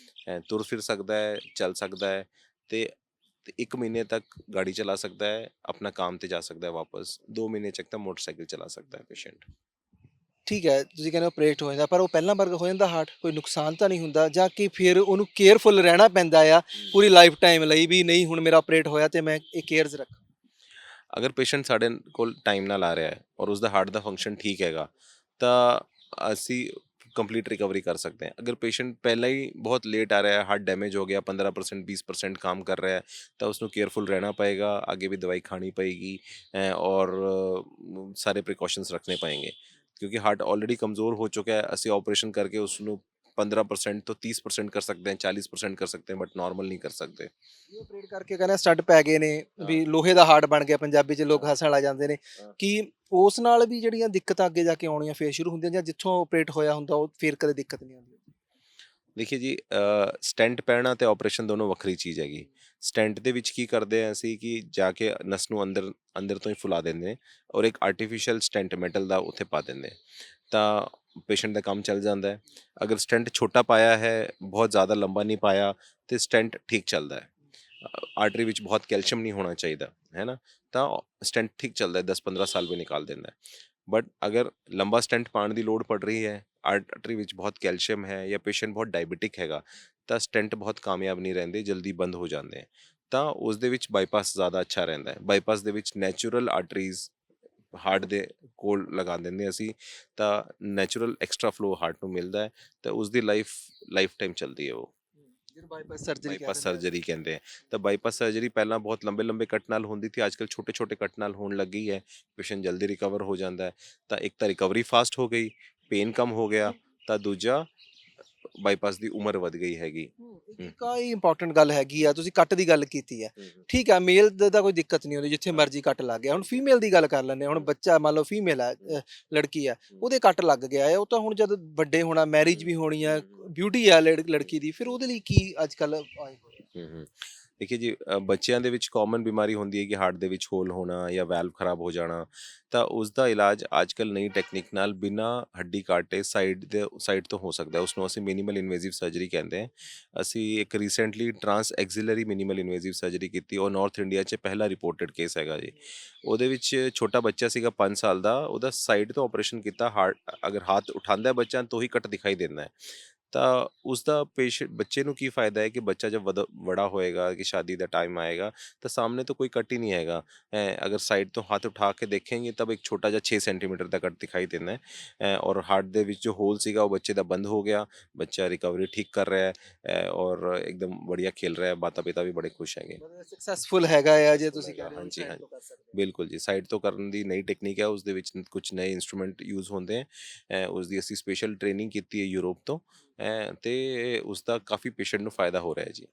ਹਾਂ, ਤੁਰ ਫਿਰ ਸਕਦਾ ਹੈ, ਚੱਲ ਸਕਦਾ ਹੈ, ਤੇ ਤੇ 1 ਮਹੀਨੇ ਤੱਕ ਗਾੜੀ ਚਲਾ ਸਕਦਾ ਹੈ, ਆਪਣਾ ਕੰਮ ਤੇ ਜਾ ਸਕਦਾ ਹੈ ਵਾਪਸ, 2 ਮਹੀਨੇ ਤੱਕ ਤਾਂ ਮੋਟਰਸਾਈਕਲ ਚਲਾ ਸਕਦਾ ਹੈ ਪੇਸ਼ੈਂਟ। ਠੀਕ ਹੈ, ਤੁਸੀਂ ਕਹਿੰਦੇ ਆਪਰੇਟ ਹੋ ਜਾਂਦਾ, ਪਰ ਉਹ ਪਹਿਲਾਂ ਵਰਗਾ ਹੋ ਜਾਂਦਾ ਹਾਰਟ? ਕੋਈ ਨੁਕਸਾਨ ਤਾਂ ਨਹੀਂ ਹੁੰਦਾ, ਜਾਂ ਕਿ ਫਿਰ ਉਹਨੂੰ ਕੇਅਰਫੁਲ ਰਹਿਣਾ ਪੈਂਦਾ ਆ ਪੂਰੀ ਲਾਈਫ ਟਾਈਮ ਲਈ, ਵੀ ਨਹੀਂ ਹੁਣ ਮੇਰਾ ਆਪਰੇਟ ਹੋਇਆ ਤੇ ਮੈਂ ਇਹ ਕੇਅਰਸ ਰੱਖਾਂ? ਅਗਰ ਪੇਸ਼ੈਂਟ ਸਾਡੇ ਕੋਲ ਟਾਈਮ ਨਾਲ ਆ ਰਿਹਾ ਹੈ ਔਰ ਉਸਦਾ ਹਾਰਟ ਦਾ ਫੰਕਸ਼ਨ ਠੀਕ ਹੈਗਾ, ਤਾਂ ਅਸੀਂ ਕੰਪਲੀਟ ਰਿਕਵਰੀ ਕਰ ਸਕਦੇ ਹਾਂ। ਅਗਰ ਪੇਸ਼ੈਂਟ ਪਹਿਲਾਂ ਹੀ ਬਹੁਤ ਲੇਟ ਆ ਰਿਹਾ ਹੈ, ਹਾਰਟ ਡੈਮੇਜ ਹੋ ਗਿਆ, 15% 20% काम कर रहा है, ਤਾਂ ਉਸਨੂੰ ਕੇਅਰਫੁਲ ਰਹਿਣਾ ਪਏਗਾ, आगे भी दवाई खानी पड़ेगी और सारे प्रिकॉशंस रखने पड़ेंगे, क्योंकि हार्ट ऑलरेडी कमज़ोर हो चुका है। ਅਸੀਂ ਆਪਰੇਸ਼ਨ ਕਰਕੇ ਉਸਨੂੰ 15% ਤੋਂ 30% ਕਰ ਸਕਦੇ ਹਾਂ, 40% ਕਰ ਸਕਦੇ ਹਾਂ, ਬਟ ਨਾਰਮਲ ਨਹੀਂ ਕਰ ਸਕਦੇ। ਇਹ ਆਪਰੇਟ ਕਰਕੇ ਕਹਿੰਦੇ ਸਟੱਡ ਪੈ ਗਏ ਨੇ, ਵੀ ਲੋਹੇ ਦਾ ਹਾਰਟ ਬਣ ਗਿਆ, ਪੰਜਾਬੀ 'ਚ ਲੋਕ ਹੱਸਣ ਲੱਗ ਜਾਂਦੇ ਨੇ, ਕਿ ਉਸ ਨਾਲ ਵੀ ਜਿਹੜੀਆਂ ਦਿੱਕਤਾਂ ਅੱਗੇ ਜਾ ਕੇ ਆਉਣੀਆਂ ਫੇਰ ਸ਼ੁਰੂ ਹੁੰਦੀਆਂ, ਜਾਂ ਜਿੱਥੋਂ ਆਪਰੇਟ ਹੋਇਆ ਹੁੰਦਾ ਉਹ ਫੇਰ ਕਦੇ ਦਿੱਕਤ ਨਹੀਂ ਆਉਂਦੀ? ਦੇਖੀਏ ਜੀ, ਸਟੈਂਟ ਪੈਣਾ ਤੇ ਆਪਰੇਸ਼ਨ ਦੋਨੋਂ ਵੱਖਰੀ ਚੀਜ਼ ਹੈਗੀ। ਸਟੈਂਟ ਦੇ ਵਿੱਚ ਕੀ ਕਰਦੇ ਹਾਂ ਅਸੀਂ ਕਿ ਜਾ ਕੇ ਨਸ ਨੂੰ ਅੰਦਰ ਅੰਦਰ ਤੋਂ ਹੀ ਫੁਲਾ ਦਿੰਦੇ ਨੇ ਔਰ ਇੱਕ ਆਰਟੀਫਿਸ਼ੀਅਲ ਸਟੈਂਟ ਮੈਟਲ ਦਾ ਉੱਥੇ ਪਾ ਦਿੰਦੇ ਹਾਂ, ਤਾਂ ਪੇਸ਼ੈਂਟ ਦਾ ਕੰਮ ਚੱਲ ਜਾਂਦਾ ਹੈ। ਅਗਰ ਸਟੈਂਟ ਛੋਟਾ ਪਾਇਆ ਹੈ, ਬਹੁਤ ਜ਼ਿਆਦਾ ਲੰਬਾ ਨਹੀਂ ਪਾਇਆ, ਤੇ ਸਟੈਂਟ ਠੀਕ ਚੱਲਦਾ ਹੈ। ਆਰਟਰੀ ਵਿੱਚ ਬਹੁਤ ਕੈਲਸ਼ੀਅਮ ਨਹੀਂ ਹੋਣਾ ਚਾਹੀਦਾ, ਹੈ ਨਾ, ਤਾਂ ਸਟੈਂਟ ਠੀਕ ਚੱਲਦਾ ਹੈ, 10-15 ਸਾਲ ਵੀ ਨਿਕਾਲ ਦਿੰਦਾ ਹੈ। ਬਟ ਅਗਰ ਲੰਬਾ ਸਟੈਂਟ ਪਾਉਣ ਦੀ ਲੋੜ ਪੜ ਰਹੀ ਹੈ, ਆਰਟਰੀ ਵਿੱਚ ਬਹੁਤ ਕੈਲਸ਼ੀਅਮ ਹੈ, ਜਾਂ ਪੇਸ਼ੈਂਟ ਬਹੁਤ ਡਾਇਬੀਟਿਕ ਹੈਗਾ, ਤਾਂ ਸਟੈਂਟ ਬਹੁਤ ਕਾਮਯਾਬ ਨਹੀਂ ਰਹਿੰਦੇ, ਜਲਦੀ ਬੰਦ ਹੋ ਜਾਂਦੇ ਹੈ। ਤਾਂ ਉਸ ਦੇ ਵਿੱਚ ਬਾਈਪਾਸ ਜ਼ਿਆਦਾ ਅੱਛਾ ਰਹਿੰਦਾ ਹੈ। ਬਾਈਪਾਸ ਦੇ ਵਿੱਚ ਨੈਚੁਰਲ ਆਰਟਰੀਜ਼ ਹਾਰਟ ਦੇ ਕੋਲ ਲਗਾ ਦਿੰਦੇ ਅਸੀਂ, ਤਾਂ ਨੈਚੁਰਲ ਐਕਸਟਰਾ ਫਲੋ ਹਾਰਟ ਨੂੰ ਮਿਲਦਾ ਹੈ, ਤਾਂ ਉਸ ਦੀ ਲਾਈਫ ਟਾਈਮ ਚੱਲਦੀ ਹੈ ਉਹ। ਜਿਹਨੂੰ ਬਾਈਪਾਸ ਸਰਜਰੀ ਬਾਈਪਾਸ ਸਰਜਰੀ ਕਹਿੰਦੇ ਆ। ਤਾਂ ਬਾਈਪਾਸ ਸਰਜਰੀ ਪਹਿਲਾਂ ਬਹੁਤ ਲੰਬੇ ਲੰਬੇ ਕੱਟ ਨਾਲ ਹੁੰਦੀ ਸੀ, ਅੱਜ ਕੱਲ੍ਹ ਛੋਟੇ ਛੋਟੇ ਕੱਟ ਨਾਲ ਹੋਣ ਲੱਗੀ ਹੈ, ਪੇਸ਼ੈਂਟ ਜਲਦੀ ਰਿਕਵਰ ਹੋ ਜਾਂਦਾ ਹੈ। ਤਾਂ ਇੱਕ ਤਾਂ ਰਿਕਵਰੀ ਫਾਸਟ ਹੋ ਗਈ, ਪੇਨ ਕਮ ਹੋ ਗਿਆ, ਤਾਂ ਦੂਜਾ ਬਾਈਪਾਸ ਦੀ ਉਮਰ ਵਧ ਗਈ ਹੈਗੀ। ਇੱਕ ਆ ਇੰਪੋਰਟੈਂਟ ਗੱਲ ਹੈਗੀ ਆ, ਤੁਸੀਂ ਕੱਟ ਦੀ ਗੱਲ ਕੀਤੀ ਹੈ, ਹੂੰ ਠੀਕ ਆ, ਮੇਲ ਦਾ ਕੋਈ ਦਿੱਕਤ ਨਹੀਂ ਹੁੰਦੀ, ਜਿੱਥੇ ਮਰਜ਼ੀ ਕੱਟ ਲੱਗ ਗਿਆ। ਹੁਣ ਫੀਮੇਲ ਦੀ ਗੱਲ ਕਰ ਲੈਂਦੇ ਹਾਂ, ਹੁਣ ਬੱਚਾ ਮੰਨ ਲਓ ਫੀਮੇਲ ਹੈ, ਲੜਕੀ ਹੈ, ਉਹਦੇ ਕੱਟ ਲੱਗ ਗਿਆ ਹੈ, ਉਹ ਤਾਂ ਹੁਣ ਜਦ ਵੱਡੇ ਹੋਣਾ, ਮੈਰਿਜ ਵੀ ਹੋਣੀ ਹੈ, ਬਿਊਟੀ ਆ ਲੜਕੀ ਦੀ, ਫਿਰ ਉਹਦੇ ਲਈ ਕੀ ਅੱਜ ਕੱਲ ਆਏ ਹੋਏ ਆ? ਹੂੰ ਦੇਖੀਏ ਜੀ, ਬੱਚਿਆਂ ਦੇ ਵਿੱਚ ਕਾਮਨ ਬਿਮਾਰੀ ਹੁੰਦੀ ਹੈ ਕਿ ਹਾਰਟ ਦੇ ਵਿੱਚ ਹੋਲ ਹੋਣਾ ਜਾਂ ਵੈਲਵ ਖਰਾਬ ਹੋ ਜਾਣਾ, ਤਾਂ ਉਸ ਦਾ ਇਲਾਜ ਅੱਜ ਕੱਲ੍ਹ ਨਈ ਟੈਕਨੀਕ ਨਾਲ ਬਿਨਾਂ ਹੱਡੀ ਕਾਟੇ ਸਾਈਡ ਤੋਂ ਹੋ ਸਕਦਾ ਹੈ। ਉਸਨੂੰ ਅਸੀਂ ਮਿਨੀਮਲ ਇਨਵੇਸਿਵ ਸਰਜਰੀ ਕਹਿੰਦੇ ਹਾਂ। ਅਸੀਂ ਇੱਕ recently trans axillary minimal invasive surgery ਕੀਤੀ, ਉਹ ਨਾਰਥ ਇੰਡੀਆ 'ਚ ਪਹਿਲਾ ਰਿਪੋਰਟਡ ਕੇਸ ਹੈਗਾ ਜੀ। ਉਹਦੇ ਵਿੱਚ ਛੋਟਾ ਬੱਚਾ ਸੀਗਾ 5 ਸਾਲ ਦਾ, ਉਹਦਾ ਸਾਈਡ ਤੋਂ ਆਪਰੇਸ਼ਨ ਕੀਤਾ। ਅਗਰ ਹੱਥ ਉਠਾਉਂਦਾ ਹੈ ਬੱਚਾ ਤਾਂ ਹੀ ਕੱਟ ਦਿਖਾਈ ਦਿੰਦਾ ਹੈ। ਤਾਂ ਉਸਦਾ ਬੱਚੇ ਨੂੰ ਕੀ ਫਾਇਦਾ ਹੈ ਕਿ ਬੱਚਾ ਜਬ ਬੜਾ ਹੋਏਗਾ, ਕਿ ਸ਼ਾਦੀ ਦਾ ਟਾਈਮ ਆਏਗਾ, ਤਾਂ ਸਾਹਮਣੇ ਤੋਂ ਕੋਈ ਕੱਟ ਹੀ ਨਹੀਂ ਹੈਗਾ। ਅਗਰ ਸਾਈਡ ਤੋਂ ਹੱਥ ਉਠਾ ਕੇ ਦੇਖेंगे तब एक छोटा ਜਿਹਾ 6 ਸੈਂਟੀਮੀਟਰ ਦਾ ਕੱਟ ਦਿਖਾਈ ਦਿੰਦਾ ਹੈ। ਔਰ ਹਾਰਟ ਦੇ ਵਿੱਚ ਜੋ ਹੋਲ ਸੀਗਾ ਉਹ ਬੱਚੇ ਦਾ ਬੰਦ ਹੋ ਗਿਆ, ਬੱਚਾ ਰਿਕਵਰੀ ਠੀਕ ਕਰ ਰਿਹਾ ਹੈ, ਔਰ ਇੱਕਦਮ ਬੜੀਆ ਖੇਲ ਰਿਹਾ ਹੈ, ਮਾਤਾ ਪਿਤਾ ਵੀ ਬੜੇ ਖੁਸ਼ ਹੈਗੇ। ਸਕਸੈਸਫੁਲ ਹੈਗਾ ਆ, ਜੇ ਤੁਸੀਂ ਸਕਸੈਸਫੁਲ ਕਹਿ ਹੈਗਾ, ਰਹੇ ਹੋ ਹਾਂਜੀ ਸਾਈਡ ਤੋਂ ਹਾਂਜੀ, ਕਰ ਸਕਦੇ ਬਿਲਕੁਲ ਜੀ। ਸਾਈਡ ਤੋਂ ਕਰਨ ਦੀ ਨਈ ਟੈਕਨੀਕ ਹੈ, ਉਸ ਦੇ ਵਿੱਚ ਕੁਝ ਨਏ ਇੰਸਟਰੂਮੈਂਟ ਯੂਜ਼ ਹੁੰਦੇ ਹੈ। ਉਸ ਦੀ ਅਸੀਂ ਸਪੈਸ਼ਲ ਟ੍ਰੇਨਿੰਗ ਕੀਤੀ ਹੈ ਯੂਰਪ ਤੋਂ, ਤੇ ਉਸ ਦਾ ਕਾਫੀ ਪੇਸ਼ੈਂਟ ਨੂੰ ਫਾਇਦਾ ਹੋ ਰਿਹਾ ਹੈ ਜੀ।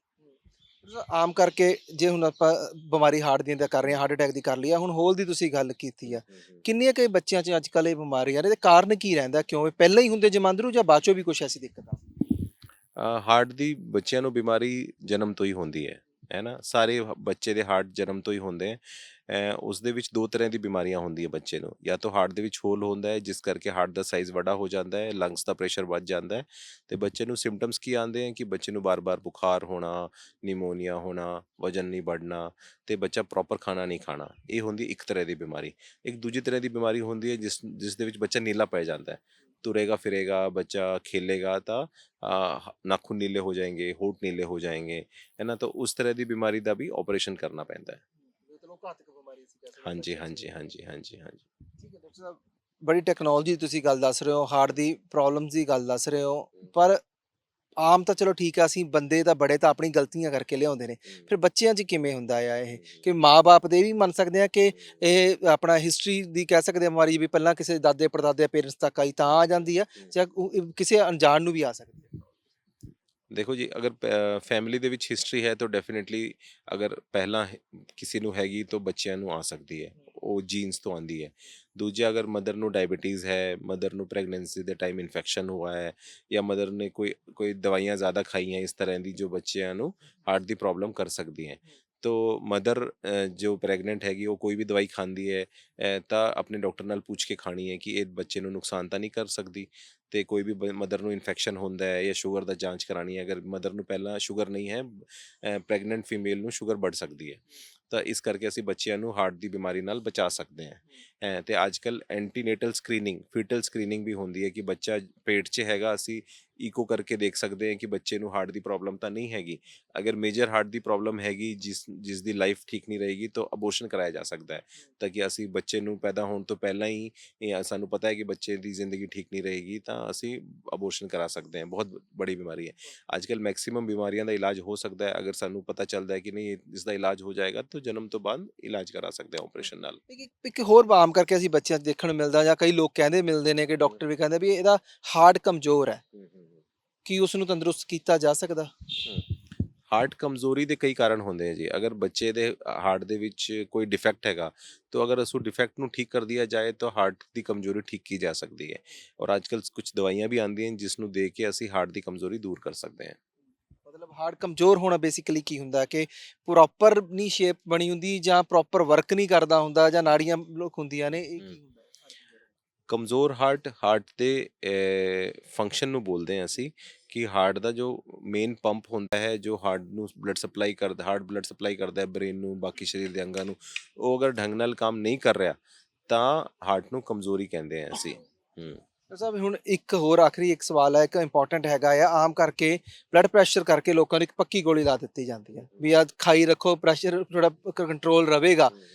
ਆਮ ਕਰਕੇ ਜੇ ਹੁਣ ਆਪਾਂ ਬਿਮਾਰੀ ਹਾਰਟ ਦੀ ਤਾਂ ਕਰ ਰਹੇ ਹਾਂ, ਹਾਰਟ ਅਟੈਕ ਦੀ ਕਰ ਲਈ ਆ, ਹੁਣ ਹੋਲ ਦੀ ਤੁਸੀਂ ਗੱਲ ਕੀਤੀ ਆ, ਕਿੰਨੀਆਂ ਕਈ ਬੱਚਿਆਂ 'ਚ ਅੱਜ ਕੱਲ੍ਹ ਇਹ ਬਿਮਾਰੀ ਆ ਰਹੀ, ਇਹਦੇ ਕਾਰਨ ਕੀ ਰਹਿੰਦਾ? ਕਿਉਂ ਇਹ ਪਹਿਲਾਂ ਹੀ ਹੁੰਦੇ ਜਮਾਂਦਰੂ, ਜਾਂ ਬਾਅਦ ਚੋਂ ਵੀ ਕੁਛ ਐਸੀ ਦਿੱਕਤ ਆ? ਹਾਰਟ ਦੀ ਬੱਚਿਆਂ ਨੂੰ ਬਿਮਾਰੀ ਜਨਮ ਤੋਂ ਹੀ ਹੁੰਦੀ ਹੈ ਨਾ, ਸਾਰੇ ਬੱਚੇ ਦੇ ਹਾਰਟ ਜਨਮ ਤੋਂ ਹੀ ਹੁੰਦੇ ਹੈ। ਉਸ ਦੇ ਵਿੱਚ ਦੋ ਤਰ੍ਹਾਂ ਦੀ ਬਿਮਾਰੀਆਂ ਹੁੰਦੀਆਂ ਬੱਚੇ ਨੂੰ, ਜਾਂ ਤਾਂ ਹਾਰਟ ਦੇ ਵਿੱਚ ਹੋਲ ਹੁੰਦਾ ਹੈ ਜਿਸ ਕਰਕੇ ਹਾਰਟ ਦਾ ਸਾਈਜ਼ ਵੱਡਾ ਹੋ ਜਾਂਦਾ ਹੈ, ਲੰਗਸ ਦਾ ਪ੍ਰੈਸ਼ਰ ਵੱਧ ਜਾਂਦਾ ਹੈ, ਤੇ ਬੱਚੇ ਨੂੰ ਸਿੰਪਟਮਸ ਕੀ ਆਉਂਦੇ ਹੈ ਕਿ ਬੱਚੇ ਨੂੰ ਬਾਰ-ਬਾਰ ਬੁਖਾਰ ਹੋਣਾ, ਨਿਮੋਨੀਆ ਹੋਣਾ, ਵਜਨ ਨਹੀਂ बढ़ना, ਤੇ ਬੱਚਾ ਪ੍ਰੋਪਰ ਖਾਣਾ ਨਹੀਂ ਖਾਣਾ। ਇਹ ਹੁੰਦੀ ਇੱਕ ਤਰ੍ਹਾਂ ਦੀ ਬਿਮਾਰੀ। ਇੱਕ ਦੂਜੀ ਤਰ੍ਹਾਂ ਦੀ ਬਿਮਾਰੀ ਹੁੰਦੀ ਹੈ ਜਿਸ ਦੇ ਵਿੱਚ ਬੱਚਾ ਨੀਲਾ ਪੈ ਜਾਂਦਾ ਹੈ, ਤੁਰੇਗਾ ਫਿਰੇਗਾ ਬੱਚਾ, खेलेगा ਤਾਂ नाखून नीले हो जाएंगे, होंठ नीले हो जाएंगे, है ना, तो उस तरह की बीमारी का भी ऑपरेशन करना पैंदा है। ਹਾਂਜੀ ਹਾਂਜੀ ਹਾਂਜੀ ਹਾਂਜੀ ਹਾਂਜੀ। ਠੀਕ ਹੈ ਡਾਕਟਰ ਸਾਹਿਬ, ਬੜੀ ਟੈਕਨੋਲੋਜੀ ਦੀ ਤੁਸੀਂ ਗੱਲ ਦੱਸ ਰਹੇ ਹੋ, ਹਾਰਟ ਦੀ ਪ੍ਰੋਬਲਮਸ ਦੀ ਗੱਲ ਦੱਸ ਰਹੇ ਹੋ, ਪਰ ਆਮ ਤਾਂ ਚਲੋ ਠੀਕ ਆ, ਅਸੀਂ ਬੰਦੇ ਤਾਂ ਬੜੇ ਤਾਂ ਆਪਣੀ ਗਲਤੀਆਂ ਕਰਕੇ ਲਿਆਉਂਦੇ ਨੇ, ਫਿਰ ਬੱਚਿਆਂ 'ਚ ਕਿਵੇਂ ਹੁੰਦਾ ਆ ਇਹ, ਕਿ ਮਾਂ-ਬਾਪ ਦੇ ਵੀ ਮੰਨ ਸਕਦੇ ਆ ਕਿ ਇਹ ਆਪਣਾ ਹਿਸਟਰੀ ਦੀ ਕਹਿ ਸਕਦੇ ਆ ਬਿਮਾਰੀ, ਵੀ ਪਹਿਲਾਂ ਕਿਸੇ ਦਾਦੇ ਪੜਦਾਦੇ ਪੇਰੈਂਟਸ ਤੱਕ ਆਈ ਤਾਂ ਆ ਜਾਂਦੀ ਆ, ਜਾਂ ਕਿਸੇ ਅਣਜਾਣ ਨੂੰ ਵੀ ਆ ਸਕਦੀ ਹੈ? ਦੇਖੋ ਜੀ, ਅਗਰ ਫੈਮਿਲੀ ਦੇ ਵਿੱਚ ਹਿਸਟਰੀ ਹੈ ਤਾਂ ਡੈਫੀਨੇਟਲੀ, ਅਗਰ ਪਹਿਲਾਂ ਕਿਸੇ ਨੂੰ ਹੈਗੀ ਤਾਂ ਬੱਚਿਆਂ ਨੂੰ ਆ ਸਕਦੀ ਹੈ, ਉਹ ਜੀਨਸ ਤੋਂ ਆਉਂਦੀ ਹੈ। ਦੂਜਾ, ਅਗਰ ਮਦਰ ਨੂੰ ਡਾਇਬੀਟੀਜ਼ ਹੈ, ਮਦਰ ਨੂੰ ਪ੍ਰੈਗਨੈਂਸੀ ਦੇ ਟਾਈਮ ਇਨਫੈਕਸ਼ਨ ਹੁਆ ਹੈ, ਜਾਂ ਮਦਰ ਨੇ ਕੋਈ ਦਵਾਈਆਂ ਜ਼ਿਆਦਾ ਖਾਈਆਂ ਇਸ ਤਰ੍ਹਾਂ ਦੀ, ਜੋ ਬੱਚਿਆਂ ਨੂੰ ਹਾਰਟ ਦੀ ਪ੍ਰੋਬਲਮ ਕਰ ਸਕਦੀ ਹੈ। तो मदर जो ਪ੍ਰੈਗਨੈਂਟ ਹੈਗੀ ਉਹ ਕੋਈ ਵੀ ਦਵਾਈ ਖਾਂਦੀ ਹੈ ਤਾਂ ਆਪਣੇ ਡਾਕਟਰ ਨਾਲ ਪੁੱਛ ਕੇ ਖਾਣੀ ਹੈ ਕਿ ਇਹ ਬੱਚੇ ਨੂੰ ਨੁਕਸਾਨ ਤਾਂ ਨਹੀਂ ਕਰ ਸਕਦੀ। ਤੇ ਕੋਈ ਵੀ ਮਦਰ ਨੂੰ ਇਨਫੈਕਸ਼ਨ ਹੁੰਦਾ ਹੈ ਜਾਂ ਸ਼ੂਗਰ ਦਾ ਜਾਂਚ ਕਰਾਣੀ ਹੈ, ਅਗਰ ਮਦਰ ਨੂੰ ਪਹਿਲਾਂ ਸ਼ੂਗਰ ਨਹੀਂ ਹੈ, ਪ੍ਰੈਗਨੈਂਟ ਫੀਮੇਲ ਨੂੰ ਸ਼ੂਗਰ ਵੱਧ ਸਕਦੀ ਹੈ। ਤਾਂ ਇਸ ਕਰਕੇ ਅਸੀਂ ਬੱਚਿਆਂ ਨੂੰ ਹਾਰਟ ਦੀ ਬਿਮਾਰੀ ਨਾਲ ਬਚਾ ਸਕਦੇ ਹਾਂ। ਤੇ ਅੱਜ ਕੱਲ੍ਹ ਐਂਟੀਨੇਟਲ ਸਕਰੀਨਿੰਗ, ਫੀਟਲ ਸਕਰੀਨਿੰਗ ਵੀ ਹੁੰਦੀ ਹੈ ਕਿ ਬੱਚਾ ਪੇਟ 'ਚ ਹੈਗਾ, ਅਸੀਂ ਈਕੋ ਕਰਕੇ ਦੇਖ ਸਕਦੇ ਹਾਂ ਕਿ ਬੱਚੇ ਨੂੰ ਹਾਰਟ ਦੀ ਪ੍ਰੋਬਲਮ ਤਾਂ ਨਹੀਂ ਹੈਗੀ। ਅਗਰ ਮੇਜਰ ਹਾਰਟ ਦੀ ਪ੍ਰੋਬਲਮ ਹੈਗੀ, ਜਿਸ ਦੀ ਲਾਈਫ ਠੀਕ ਨਹੀਂ ਰਹੇਗੀ, ਤਾਂ ਅਬੋਰਸ਼ਨ ਕਰਾਇਆ ਜਾ ਸਕਦਾ ਹੈ। ਤਾਂ ਕਿ ਅਸੀਂ ਬੱਚੇ ਨੂੰ ਪੈਦਾ ਹੋਣ ਤੋਂ ਪਹਿਲਾਂ ਹੀ ਸਾਨੂੰ ਪਤਾ ਹੈ ਕਿ ਬੱਚੇ ਦੀ ਜ਼ਿੰਦਗੀ ਠੀਕ ਨਹੀਂ ਰਹੇਗੀ, ਤਾਂ ਅਸੀਂ ਅਬੋਰਸ਼ਨ ਕਰਾ ਸਕਦੇ ਹਾਂ। ਬਹੁਤ ਬੜੀ ਬਿਮਾਰੀ ਹੈ। ਅੱਜ ਕੱਲ੍ਹ ਮੈਕਸਿਮਮ ਬਿਮਾਰੀਆਂ ਦਾ ਇਲਾਜ ਹੋ ਸਕਦਾ ਹੈ, ਅਗਰ ਸਾਨੂੰ ਪਤਾ ਚੱਲਦਾ ਹੈ ਕਿ ਨਹੀਂ ਇਸ ਦਾ ਇਲਾਜ ਹੋ ਜਾਏਗਾ, ਤਾਂ ਜਨਮ ਤੋਂ ਬਾਅਦ ਇਲਾਜ ਕਰਾ ਸਕਦੇ ਹਾਂ ਆਪਰੇਸ਼ਨ ਨਾਲ। ਇੱਕ ਹੋਰ ਆਮ ਕਰਕੇ ਅਸੀਂ ਬੱਚਿਆਂ 'ਚ ਦੇਖਣ ਨੂੰ ਮਿਲਦਾ, ਜਾਂ ਕਈ ਲੋਕ ਕਹਿੰਦੇ ਮਿਲਦੇ ਨੇ ਕਿ ਡਾਕਟਰ ਵੀ ਕਹਿੰਦੇ ਵੀ ਇਹਦਾ ਹਾਰਟ ਕਮਜ਼ੋਰ ਹੈ, ਕੀ ਉਸ ਨੂੰ ਤੰਦਰੁਸਤ ਕੀਤਾ ਜਾ ਸਕਦਾ? ਹਾਰਟ ਕਮਜ਼ੋਰੀ ਦੇ ਕਈ ਕਾਰਨ ਹੁੰਦੇ ਆ ਜੀ। ਅਗਰ ਬੱਚੇ ਦੇ ਹਾਰਟ ਦੇ ਵਿੱਚ ਕੋਈ ਡਿਫੈਕਟ ਹੈਗਾ, ਤਾਂ ਅਗਰ ਉਸ ਡਿਫੈਕਟ ਨੂੰ ਠੀਕ ਕਰ ਦਿਆ ਜਾਏ ਤਾਂ ਹਾਰਟ ਦੀ ਕਮਜ਼ੋਰੀ ਠੀਕ ਕੀ ਜਾ ਸਕਦੀ ਹੈ। ਔਰ ਅੱਜ ਕੱਲ੍ਹ ਕੁਝ ਦਵਾਈਆਂ ਵੀ ਆਉਂਦੀਆਂ ਜਿਸ ਨੂੰ ਦੇ ਕੇ ਅਸੀਂ ਹਾਰਟ ਦੀ ਕਮਜ਼ੋਰੀ ਦੂਰ ਕਰ ਸਕਦੇ ਹਾਂ। ਮਤਲਬ ਹਾਰਟ ਕਮਜ਼ੋਰ ਹੋਣਾ ਬੇਸਿਕਲੀ ਕੀ ਹੁੰਦਾ ਕਿ ਪ੍ਰੋਪਰ ਨਹੀਂ ਸ਼ੇਪ ਬਣੀ ਹੁੰਦੀ, ਜਾਂ ਪ੍ਰੋਪਰ ਵਰਕ ਨਹੀਂ ਕਰਦਾ ਹੁੰਦਾ, ਜਾਂ ਨਾੜੀਆਂ ਬਲੌਕ ਹੁੰਦੀਆਂ ਨੇ, ਇਹ ਕੀ ਹੁੰਦਾ heart ਕਮਜ਼ੋਰ? ਕਮਜ਼ੋਰ ਹਾਰਟ ਦੇ ਫੰਕਸ਼ਨ ਨੂੰ ਬੋਲਦੇ ਹਾਂ ਅਸੀਂ, ਕਿ ਹਾਰਟ ਦਾ ਜੋ ਮੇਨ ਪੰਪ ਹੁੰਦਾ ਹੈ, ਜੋ ਹਾਰਟ ਨੂੰ ਬਲੱਡ ਸਪਲਾਈ ਕਰਦਾ, ਹਾਰਟ ਬਲੱਡ ਸਪਲਾਈ ਕਰਦਾ ਹੈ ਬ੍ਰੇਨ ਨੂੰ, ਬਾਕੀ ਸਰੀਰ ਦੇ ਅੰਗਾਂ ਨੂੰ, ਉਹ ਅਗਰ ਢੰਗ ਨਾਲ ਕੰਮ ਨਹੀਂ ਕਰ ਰਿਹਾ ਤਾਂ ਹਾਰਟ ਨੂੰ ਕਮਜ਼ੋਰੀ ਕਹਿੰਦੇ ਹਾਂ ਅਸੀਂ। ਡਾਕਟਰ ਸਾਹਿਬ, ਹੁਣ ਇੱਕ ਹੋਰ ਆਖਰੀ ਇੱਕ ਸਵਾਲ ਹੈ, ਇੱਕ ਇੰਪੋਰਟੈਂਟ ਹੈਗਾ ਆ। ਆਮ ਕਰਕੇ ਬਲੱਡ ਪ੍ਰੈਸ਼ਰ ਕਰਕੇ ਲੋਕਾਂ ਨੂੰ ਇੱਕ ਪੱਕੀ ਗੋਲੀ ਲਾ ਦਿੱਤੀ ਜਾਂਦੀ ਹੈ ਵੀ ਆ ਖਾਈ ਰੱਖੋ, ਪ੍ਰੈਸ਼ਰ ਥੋੜਾ ਕੰਟਰੋਲ ਰਵੇਗਾ।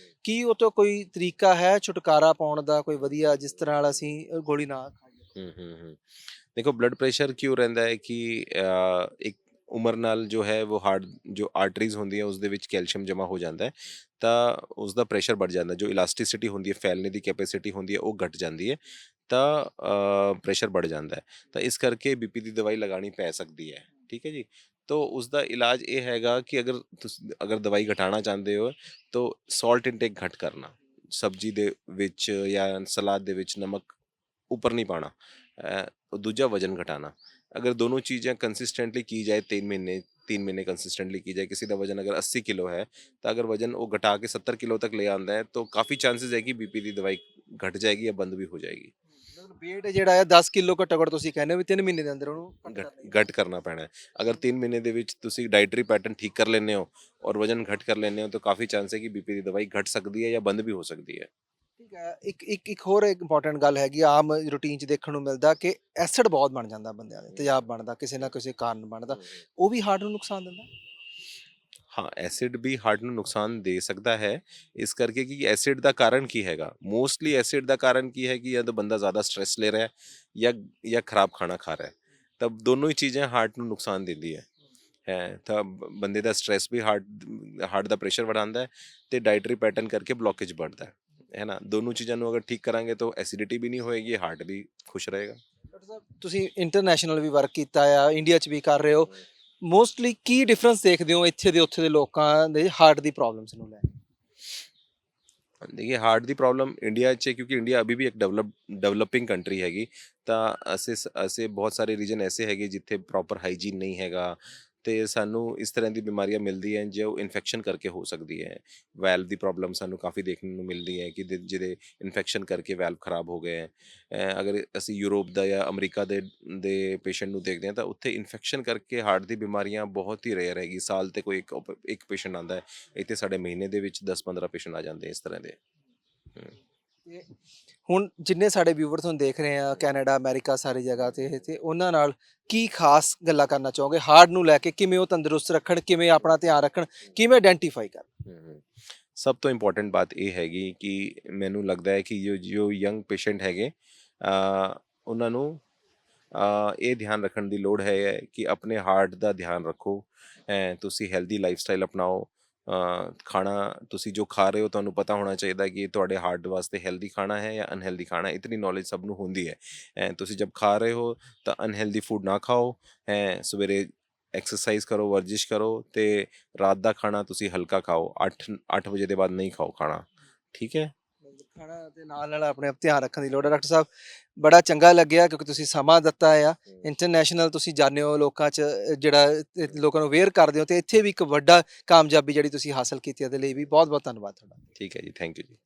ਕੀ ਉਹ ਤੋਂ ਕੋਈ ਤਰੀਕਾ ਹੈ ਛੁਟਕਾਰਾ ਪਾਉਣ ਦਾ, ਕੋਈ ਵਧੀਆ, ਜਿਸ ਤਰ੍ਹਾਂ ਨਾਲ ਅਸੀਂ ਗੋਲੀ ਨਾ ਖਾਈਏ? देखो ब्लड प्रेशर क्यों रहता है कि एक ਉਮਰ ਨਾਲ ਜੋ ਹੈ ਉਹ ਹਾਰਟ ਜੋ ਆਰਟਰੀਜ਼ ਹੁੰਦੀਆਂ ਉਸ ਦੇ ਵਿੱਚ ਕੈਲਸ਼ੀਅਮ ਜਮ੍ਹਾਂ ਹੋ ਜਾਂਦਾ ਹੈ, ਤਾਂ ਉਸ ਦਾ ਪ੍ਰੈਸ਼ਰ ਵੱਧ ਜਾਂਦਾ, ਜੋ ਇਲਾਸਟਿਸਿਟੀ ਹੁੰਦੀ ਹੈ, ਫੈਲਣੇ ਦੀ ਕੈਪੈਸਿਟੀ ਹੁੰਦੀ ਹੈ, ਉਹ ਘਟ ਜਾਂਦੀ ਹੈ, ਤਾਂ ਪ੍ਰੈਸ਼ਰ बढ़ ਜਾਂਦਾ ਹੈ। ਤਾਂ ਇਸ ਕਰਕੇ ਬੀਪੀ ਦੀ ਦਵਾਈ ਲਗਾਉਣੀ ਪੈ ਸਕਦੀ ਹੈ। ਠੀਕ ਹੈ ਜੀ। ਤੋ ਉਸ ਦਾ ਇਲਾਜ ਇਹ ਹੈਗਾ ਕਿ ਅਗਰ ਤੁਸੀਂ ਅਗਰ ਦਵਾਈ ਘਟਾਉਣਾ ਚਾਹੁੰਦੇ ਹੋ ਤਾਂ ਸਾਲਟ ਇਨਟੇਕ ਘੱਟ ਕਰਨਾ, ਸਬਜ਼ੀ ਦੇ ਵਿੱਚ ਜਾਂ ਸਲਾਦ ਦੇ ਵਿੱਚ ਨਮਕ ਉੱਪਰ ਨਹੀਂ ਪਾਉਣਾ। ਦੂਜਾ ਵਜਨ ਘਟਾਉਣਾ, अगर दोनों चीज़ें कंसिस्टेंटली की जाए 3 महीने कंसिस्टेंटली की जाए, किसी का वजन अगर 80 किलो है तो अगर वजन वो घटा के 70 किलो तक ले आंदा है तो काफ़ी चांसेस है कि बीपी की दवाई घट जाएगी या बंद भी हो जाएगी। ਮਤਲਬ weight ਜਿਹੜਾ ਆ 10 ਕਿਲੋ ਘੱਟੋ ਘੱਟ ਤੁਸੀਂ ਕਹਿੰਦੇ ਹੋ ਵੀ 3 ਮਹੀਨੇ ਦੇ ਅੰਦਰ ਉਹਨੂੰ ਘੱਟ ਕਰਨਾ ਹੀ घट करना पैना है। अगर 3 महीने ਦੇ ਵਿੱਚ ਤੁਸੀਂ ਡਾਈਟਰੀ ਪੈਟਰਨ ਠੀਕ ਕਰ ਲੈਂਦੇ ਹੋ ਔਰ ਵਜਨ ਘਟ ਕਰ ਲੈਂਦੇ ਹੋ ਤਾਂ ਕਾफ़ी ਚਾਂਸ ਹੈ ਕਿ ਬੀਪੀ ਦੀ ਦਵਾਈ ਘਟ ਸਕਦੀ ਹੈ ਜਾਂ ਬੰਦ ਵੀ ਹੋ ਸਕਦੀ ਹੈ। ਠੀਕ ਹੈ। ਇੱਕ ਹੋਰ ਇੰਪੋਰਟੈਂਟ ਗੱਲ ਹੈਗੀ ਆ, ਆਮ ਰੂਟੀਨ 'ਚ ਦੇਖਣ ਨੂੰ ਮਿਲਦਾ ਕਿ ਐਸਿਡ ਬਹੁਤ ਬਣ ਜਾਂਦਾ ਬੰਦਿਆਂ ਦੇ, ਤੇਜ਼ਾਬ ਬਣਦਾ ਕਿਸੇ ਨਾ ਕਿਸੇ ਕਾਰਨ ਬਣਦਾ, ਉਹ ਵੀ ਹਾਰਟ ਨੂੰ ਨੁਕਸਾਨ ਦਿੰਦਾ? ਹਾਂ, ਐਸਿਡ ਵੀ ਹਾਰਟ ਨੂੰ ਨੁਕਸਾਨ ਦੇ ਸਕਦਾ ਹੈ। ਇਸ ਕਰਕੇ ਕਿ ਐਸਿਡ ਦਾ ਕਾਰਨ ਕੀ ਹੈਗਾ, ਮੋਸਟਲੀ ਐਸਿਡ ਦਾ ਕਾਰਨ ਕੀ ਹੈ ਕਿ ਜਾਂ ਤਾਂ ਬੰਦਾ ਜ਼ਿਆਦਾ ਸਟ੍ਰੈਸ ਲੈ ਰਿਹਾ ਹੈ ਜਾਂ ਖਰਾਬ ਖਾਣਾ ਖਾ ਰਿਹਾ ਹੈ, ਤਾਂ ਦੋਨੋਂ ਹੀ ਚੀਜ਼ਾਂ ਹਾਰਟ ਨੂੰ ਨੁਕਸਾਨ ਦਿੰਦੀ ਹੈ ਤਾਂ ਬੰਦੇ ਦਾ ਸਟ੍ਰੈਸ ਵੀ ਹਾਰਟ ਦਾ ਪ੍ਰੈਸ਼ਰ ਵਧਾਉਂਦਾ ਹੈ ਤੇ ਡਾਈਟਰੀ ਪੈਟਰਨ ਕਰਕੇ ਬਲੋਕੇਜ बढ़ता ਹੈ ਨਾ। ਦੋਨੋਂ ਚੀਜ਼ਾਂ ਨੂੰ ਅਗਰ ਠੀਕ ਕਰਾਂਗੇ ਤਾਂ ਐਸਿਡਿਟੀ ਵੀ ਨਹੀਂ ਹੋਏਗੀ, ਹਾਰਟ ਵੀ ਖੁਸ਼ ਰਹੇਗਾ। ਡਾਕਟਰ ਸਾਹਿਬ, ਤੁਸੀਂ ਇੰਟਰਨੈਸ਼ਨਲ ਵੀ ਵਰਕ ਕੀਤਾ ਆ, ਇੰਡੀਆ 'ਚ ਵੀ ਕਰ ਰਹੇ ਹੋ, ਮੋਸਟਲੀ ਕੀ ਡਿਫਰੈਂਸ ਦੇਖਦੇ ਹੋ ਇੱਥੇ ਦੇ ਉੱਥੇ ਦੇ ਲੋਕਾਂ ਦੇ ਹਾਰਟ ਦੀ ਪ੍ਰੋਬਲਮਸ ਨੂੰ ਲੈ ਕੇ? देखिए हार्ट ਦੀ ਪ੍ਰੋਬਲਮ ਇੰਡੀਆ 'ਚ, ਕਿਉਂਕਿ ਇੰਡੀਆ ਅਭੀ ਵੀ ਇੱਕ ਡਿਵਲਪਿੰਗ ਕੰਟਰੀ ਹੈਗੀ, ਤਾਂ ਅਸੀਂ ਬਹੁਤ ਸਾਰੇ ਰੀਜਨ ਐਸੇ ਹੈਗੇ ਜਿੱਥੇ ਪ੍ਰੋਪਰ ਹਾਈਜੀਨ ਨਹੀਂ ਹੈਗਾ ਤੇ ਸਾਨੂੰ ਇਸ ਤਰ੍ਹਾਂ ਦੀ ਬਿਮਾਰੀਆਂ ਮਿਲਦੀ ਹੈ ਜੋ ਇਨਫੈਕਸ਼ਨ ਕਰਕੇ ਹੋ ਸਕਦੀ ਹੈ। ਵੈਲਵ ਦੀ ਪ੍ਰੋਬਲਮ ਸਾਨੂੰ ਕਾਫੀ ਦੇਖਣ ਨੂੰ ਮਿਲਦੀ ਹੈ ਕਿ ਜਿਹਦੇ ਇਨਫੈਕਸ਼ਨ ਕਰਕੇ ਵੈਲਵ ਖਰਾਬ ਹੋ ਗਏ ਹੈ। ਅਗਰ ਅਸੀਂ ਯੂਰਪ ਦਾ ਜਾਂ ਅਮਰੀਕਾ ਦੇ ਪੇਸ਼ੈਂਟ ਨੂੰ ਦੇਖਦੇ ਹਾਂ ਤਾਂ ਉੱਥੇ ਇਨਫੈਕਸ਼ਨ ਕਰਕੇ ਹਾਰਟ ਦੀ ਬਿਮਾਰੀਆਂ ਬਹੁਤ ਹੀ ਰੇਅਰ ਹੈਗੀ, ਸਾਲ ਤੇ ਕੋਈ ਇੱਕ ਪੇਸ਼ੈਂਟ ਆਉਂਦਾ ਹੈ। ਇੱਥੇ ਸਾਡੇ ਮਹੀਨੇ ਦੇ ਵਿੱਚ 10-15 ਪੇਸ਼ੈਂਟ ਆ ਜਾਂਦੇ ਇਸ ਤਰ੍ਹਾਂ ਦੇ। ਤੇ ਹੁਣ ਜਿੰਨੇ ਸਾਡੇ ਵਿਊਵਰ ਤੁਹਾਨੂੰ ਦੇਖ ਰਹੇ ਆ ਕੈਨੇਡਾ, ਅਮਰੀਕਾ, ਸਾਰੀ ਜਗ੍ਹਾ ਤੇ ਉਹਨਾਂ ਨਾਲ ਕੀ ਖਾਸ ਗੱਲਾਂ ਕਰਨਾ ਚਾਹੋਗੇ ਹਾਰਟ ਨੂੰ ਲੈ ਕੇ? ਕਿਵੇਂ ਉਹ ਤੰਦਰੁਸਤ ਰੱਖਣ, ਕਿਵੇਂ ਆਪਣਾ ਧਿਆਨ ਰੱਖਣ, ਕਿਵੇਂ ਆਇਡੈਂਟੀਫਾਈ ਕਰਨ? ਸਭ ਤੋਂ ਇੰਪੋਰਟੈਂਟ ਬਾਤ ਇਹ ਹੈਗੀ ਕਿ ਮੈਨੂੰ ਲੱਗਦਾ ਹੈ ਕਿ ਜੋ ਯੰਗ ਪੇਸ਼ੈਂਟ ਹੈਗੇ ਉਹਨਾਂ ਨੂੰ ਇਹ ਧਿਆਨ ਰੱਖਣ ਦੀ ਲੋੜ ਹੈ ਕਿ ਆਪਣੇ ਹਾਰਟ ਦਾ ਧਿਆਨ ਰੱਖੋ। ਤੁਸੀਂ ਹੈਲਦੀ ਲਾਈਫਸਟਾਈਲ ਅਪਣਾਓ। ਖਾਣਾ ਤੁਸੀਂ ਜੋ ਖਾ ਰਹੇ ਹੋ ਤੁਹਾਨੂੰ ਪਤਾ ਹੋਣਾ ਚਾਹੀਦਾ ਕਿ ਤੁਹਾਡੇ ਹਾਰਟ ਵਾਸਤੇ ਹੈਲਦੀ ਖਾਣਾ ਹੈ ਜਾਂ ਅਨਹੈਲਦੀ ਖਾਣਾ, ਇਤਨੀ ਨੌਲੇਜ ਸਭ ਨੂੰ ਹੁੰਦੀ ਹੈ। ਤੁਸੀਂ ਜਬ ਖਾ ਰਹੇ ਹੋ ਤਾਂ ਅਨਹੈਲਦੀ ਫੂਡ ਨਾ ਖਾਓ। ਸਵੇਰੇ ਐਕਸਰਸਾਈਜ਼ ਕਰੋ, ਵਰਜਿਸ਼ ਕਰੋ ਤੇ ਰਾਤ ਦਾ ਖਾਣਾ ਤੁਸੀਂ ਹਲਕਾ ਖਾਓ। 8 ਵਜੇ ਦੇ ਬਾਅਦ ਨਹੀਂ ਖਾਓ ਖਾਣਾ। ਠੀਕ ਹੈ। ਖਾਣਾ ਤੇ ਨਾਲ ਆਪਣੇ ਆਪ ਧਿਆਨ ਰੱਖਣ ਦੀ ਲੋੜ ਹੈ। ਡਾਕਟਰ ਸਾਹਿਬ ਬੜਾ ਚੰਗਾ ਲੱਗਿਆ ਕਿਉਂਕਿ ਤੁਸੀਂ ਸਮਾਂ ਦਿੱਤਾ ਆ, ਇੰਟਰਨੈਸ਼ਨਲ ਤੁਸੀਂ ਜਾਂਦੇ ਹੋ ਲੋਕਾਂ 'ਚ, ਜਿਹੜਾ ਲੋਕਾਂ ਨੂੰ ਅਵੇਅਰ ਕਰਦੇ ਹੋ, ਤੇ ਇੱਥੇ ਵੀ ਇੱਕ ਵੱਡਾ ਕਾਮਯਾਬੀ ਜਿਹੜੀ ਤੁਸੀਂ ਹਾਸਲ ਕੀਤੀ, ਇਹਦੇ ਲਈ ਵੀ ਬਹੁਤ ਬਹੁਤ ਧੰਨਵਾਦ ਤੁਹਾਡਾ। ਠੀਕ ਹੈ ਜੀ, ਥੈਂਕ ਯੂ ਜੀ।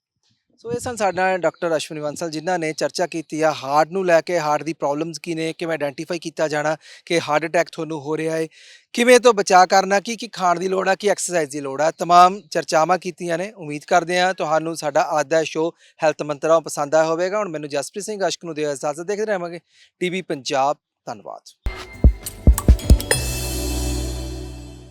ਸੋ ਇਹ ਸਨ ਸਾਡਾ ਡਾਕਟਰ ਅਸ਼ਵਨੀ ਬਾਂਸਲ, ਜਿਨ੍ਹਾਂ ਨੇ ਚਰਚਾ ਕੀਤੀ ਆ ਹਾਰਟ ਨੂੰ ਲੈ ਕੇ, ਹਾਰਟ ਦੀ ਪ੍ਰੋਬਲਮਸ ਕੀ ਨੇ, ਕਿਵੇਂ ਆਇਡੈਂਟੀਫਾਈ ਕੀਤਾ ਜਾਣਾ ਕਿ ਹਾਰਟ ਅਟੈਕ ਤੁਹਾਨੂੰ ਹੋ ਰਿਹਾ ਹੈ, ਕਿਵੇਂ ਤੋਂ ਬਚਾਅ ਕਰਨਾ, ਕੀ ਖਾਣ ਦੀ ਲੋੜ ਆ, ਕੀ ਐਕਸਰਸਾਈਜ਼ ਦੀ ਲੋੜ ਆ, ਤਮਾਮ ਚਰਚਾਵਾਂ ਕੀਤੀਆਂ ਨੇ। ਉਮੀਦ ਕਰਦੇ ਹਾਂ ਤੁਹਾਨੂੰ ਸਾਡਾ ਅੱਜ ਦਾ ਸ਼ੋਅ ਹੈਲਥ ਮੰਤਰਾ ਪਸੰਦ ਆਇਆ ਹੋਵੇਗਾ। ਹੁਣ ਮੈਨੂੰ ਜਸਪ੍ਰੀਤ ਸਿੰਘ ਅਸ਼ਕ ਨੂੰ ਦਿਓ ਇਜਾਜ਼ਤ, ਦੇਖਦੇ ਰਹਾਂਗੇ ਟੀਵੀ ਪੰਜਾਬ। ਧੰਨਵਾਦ।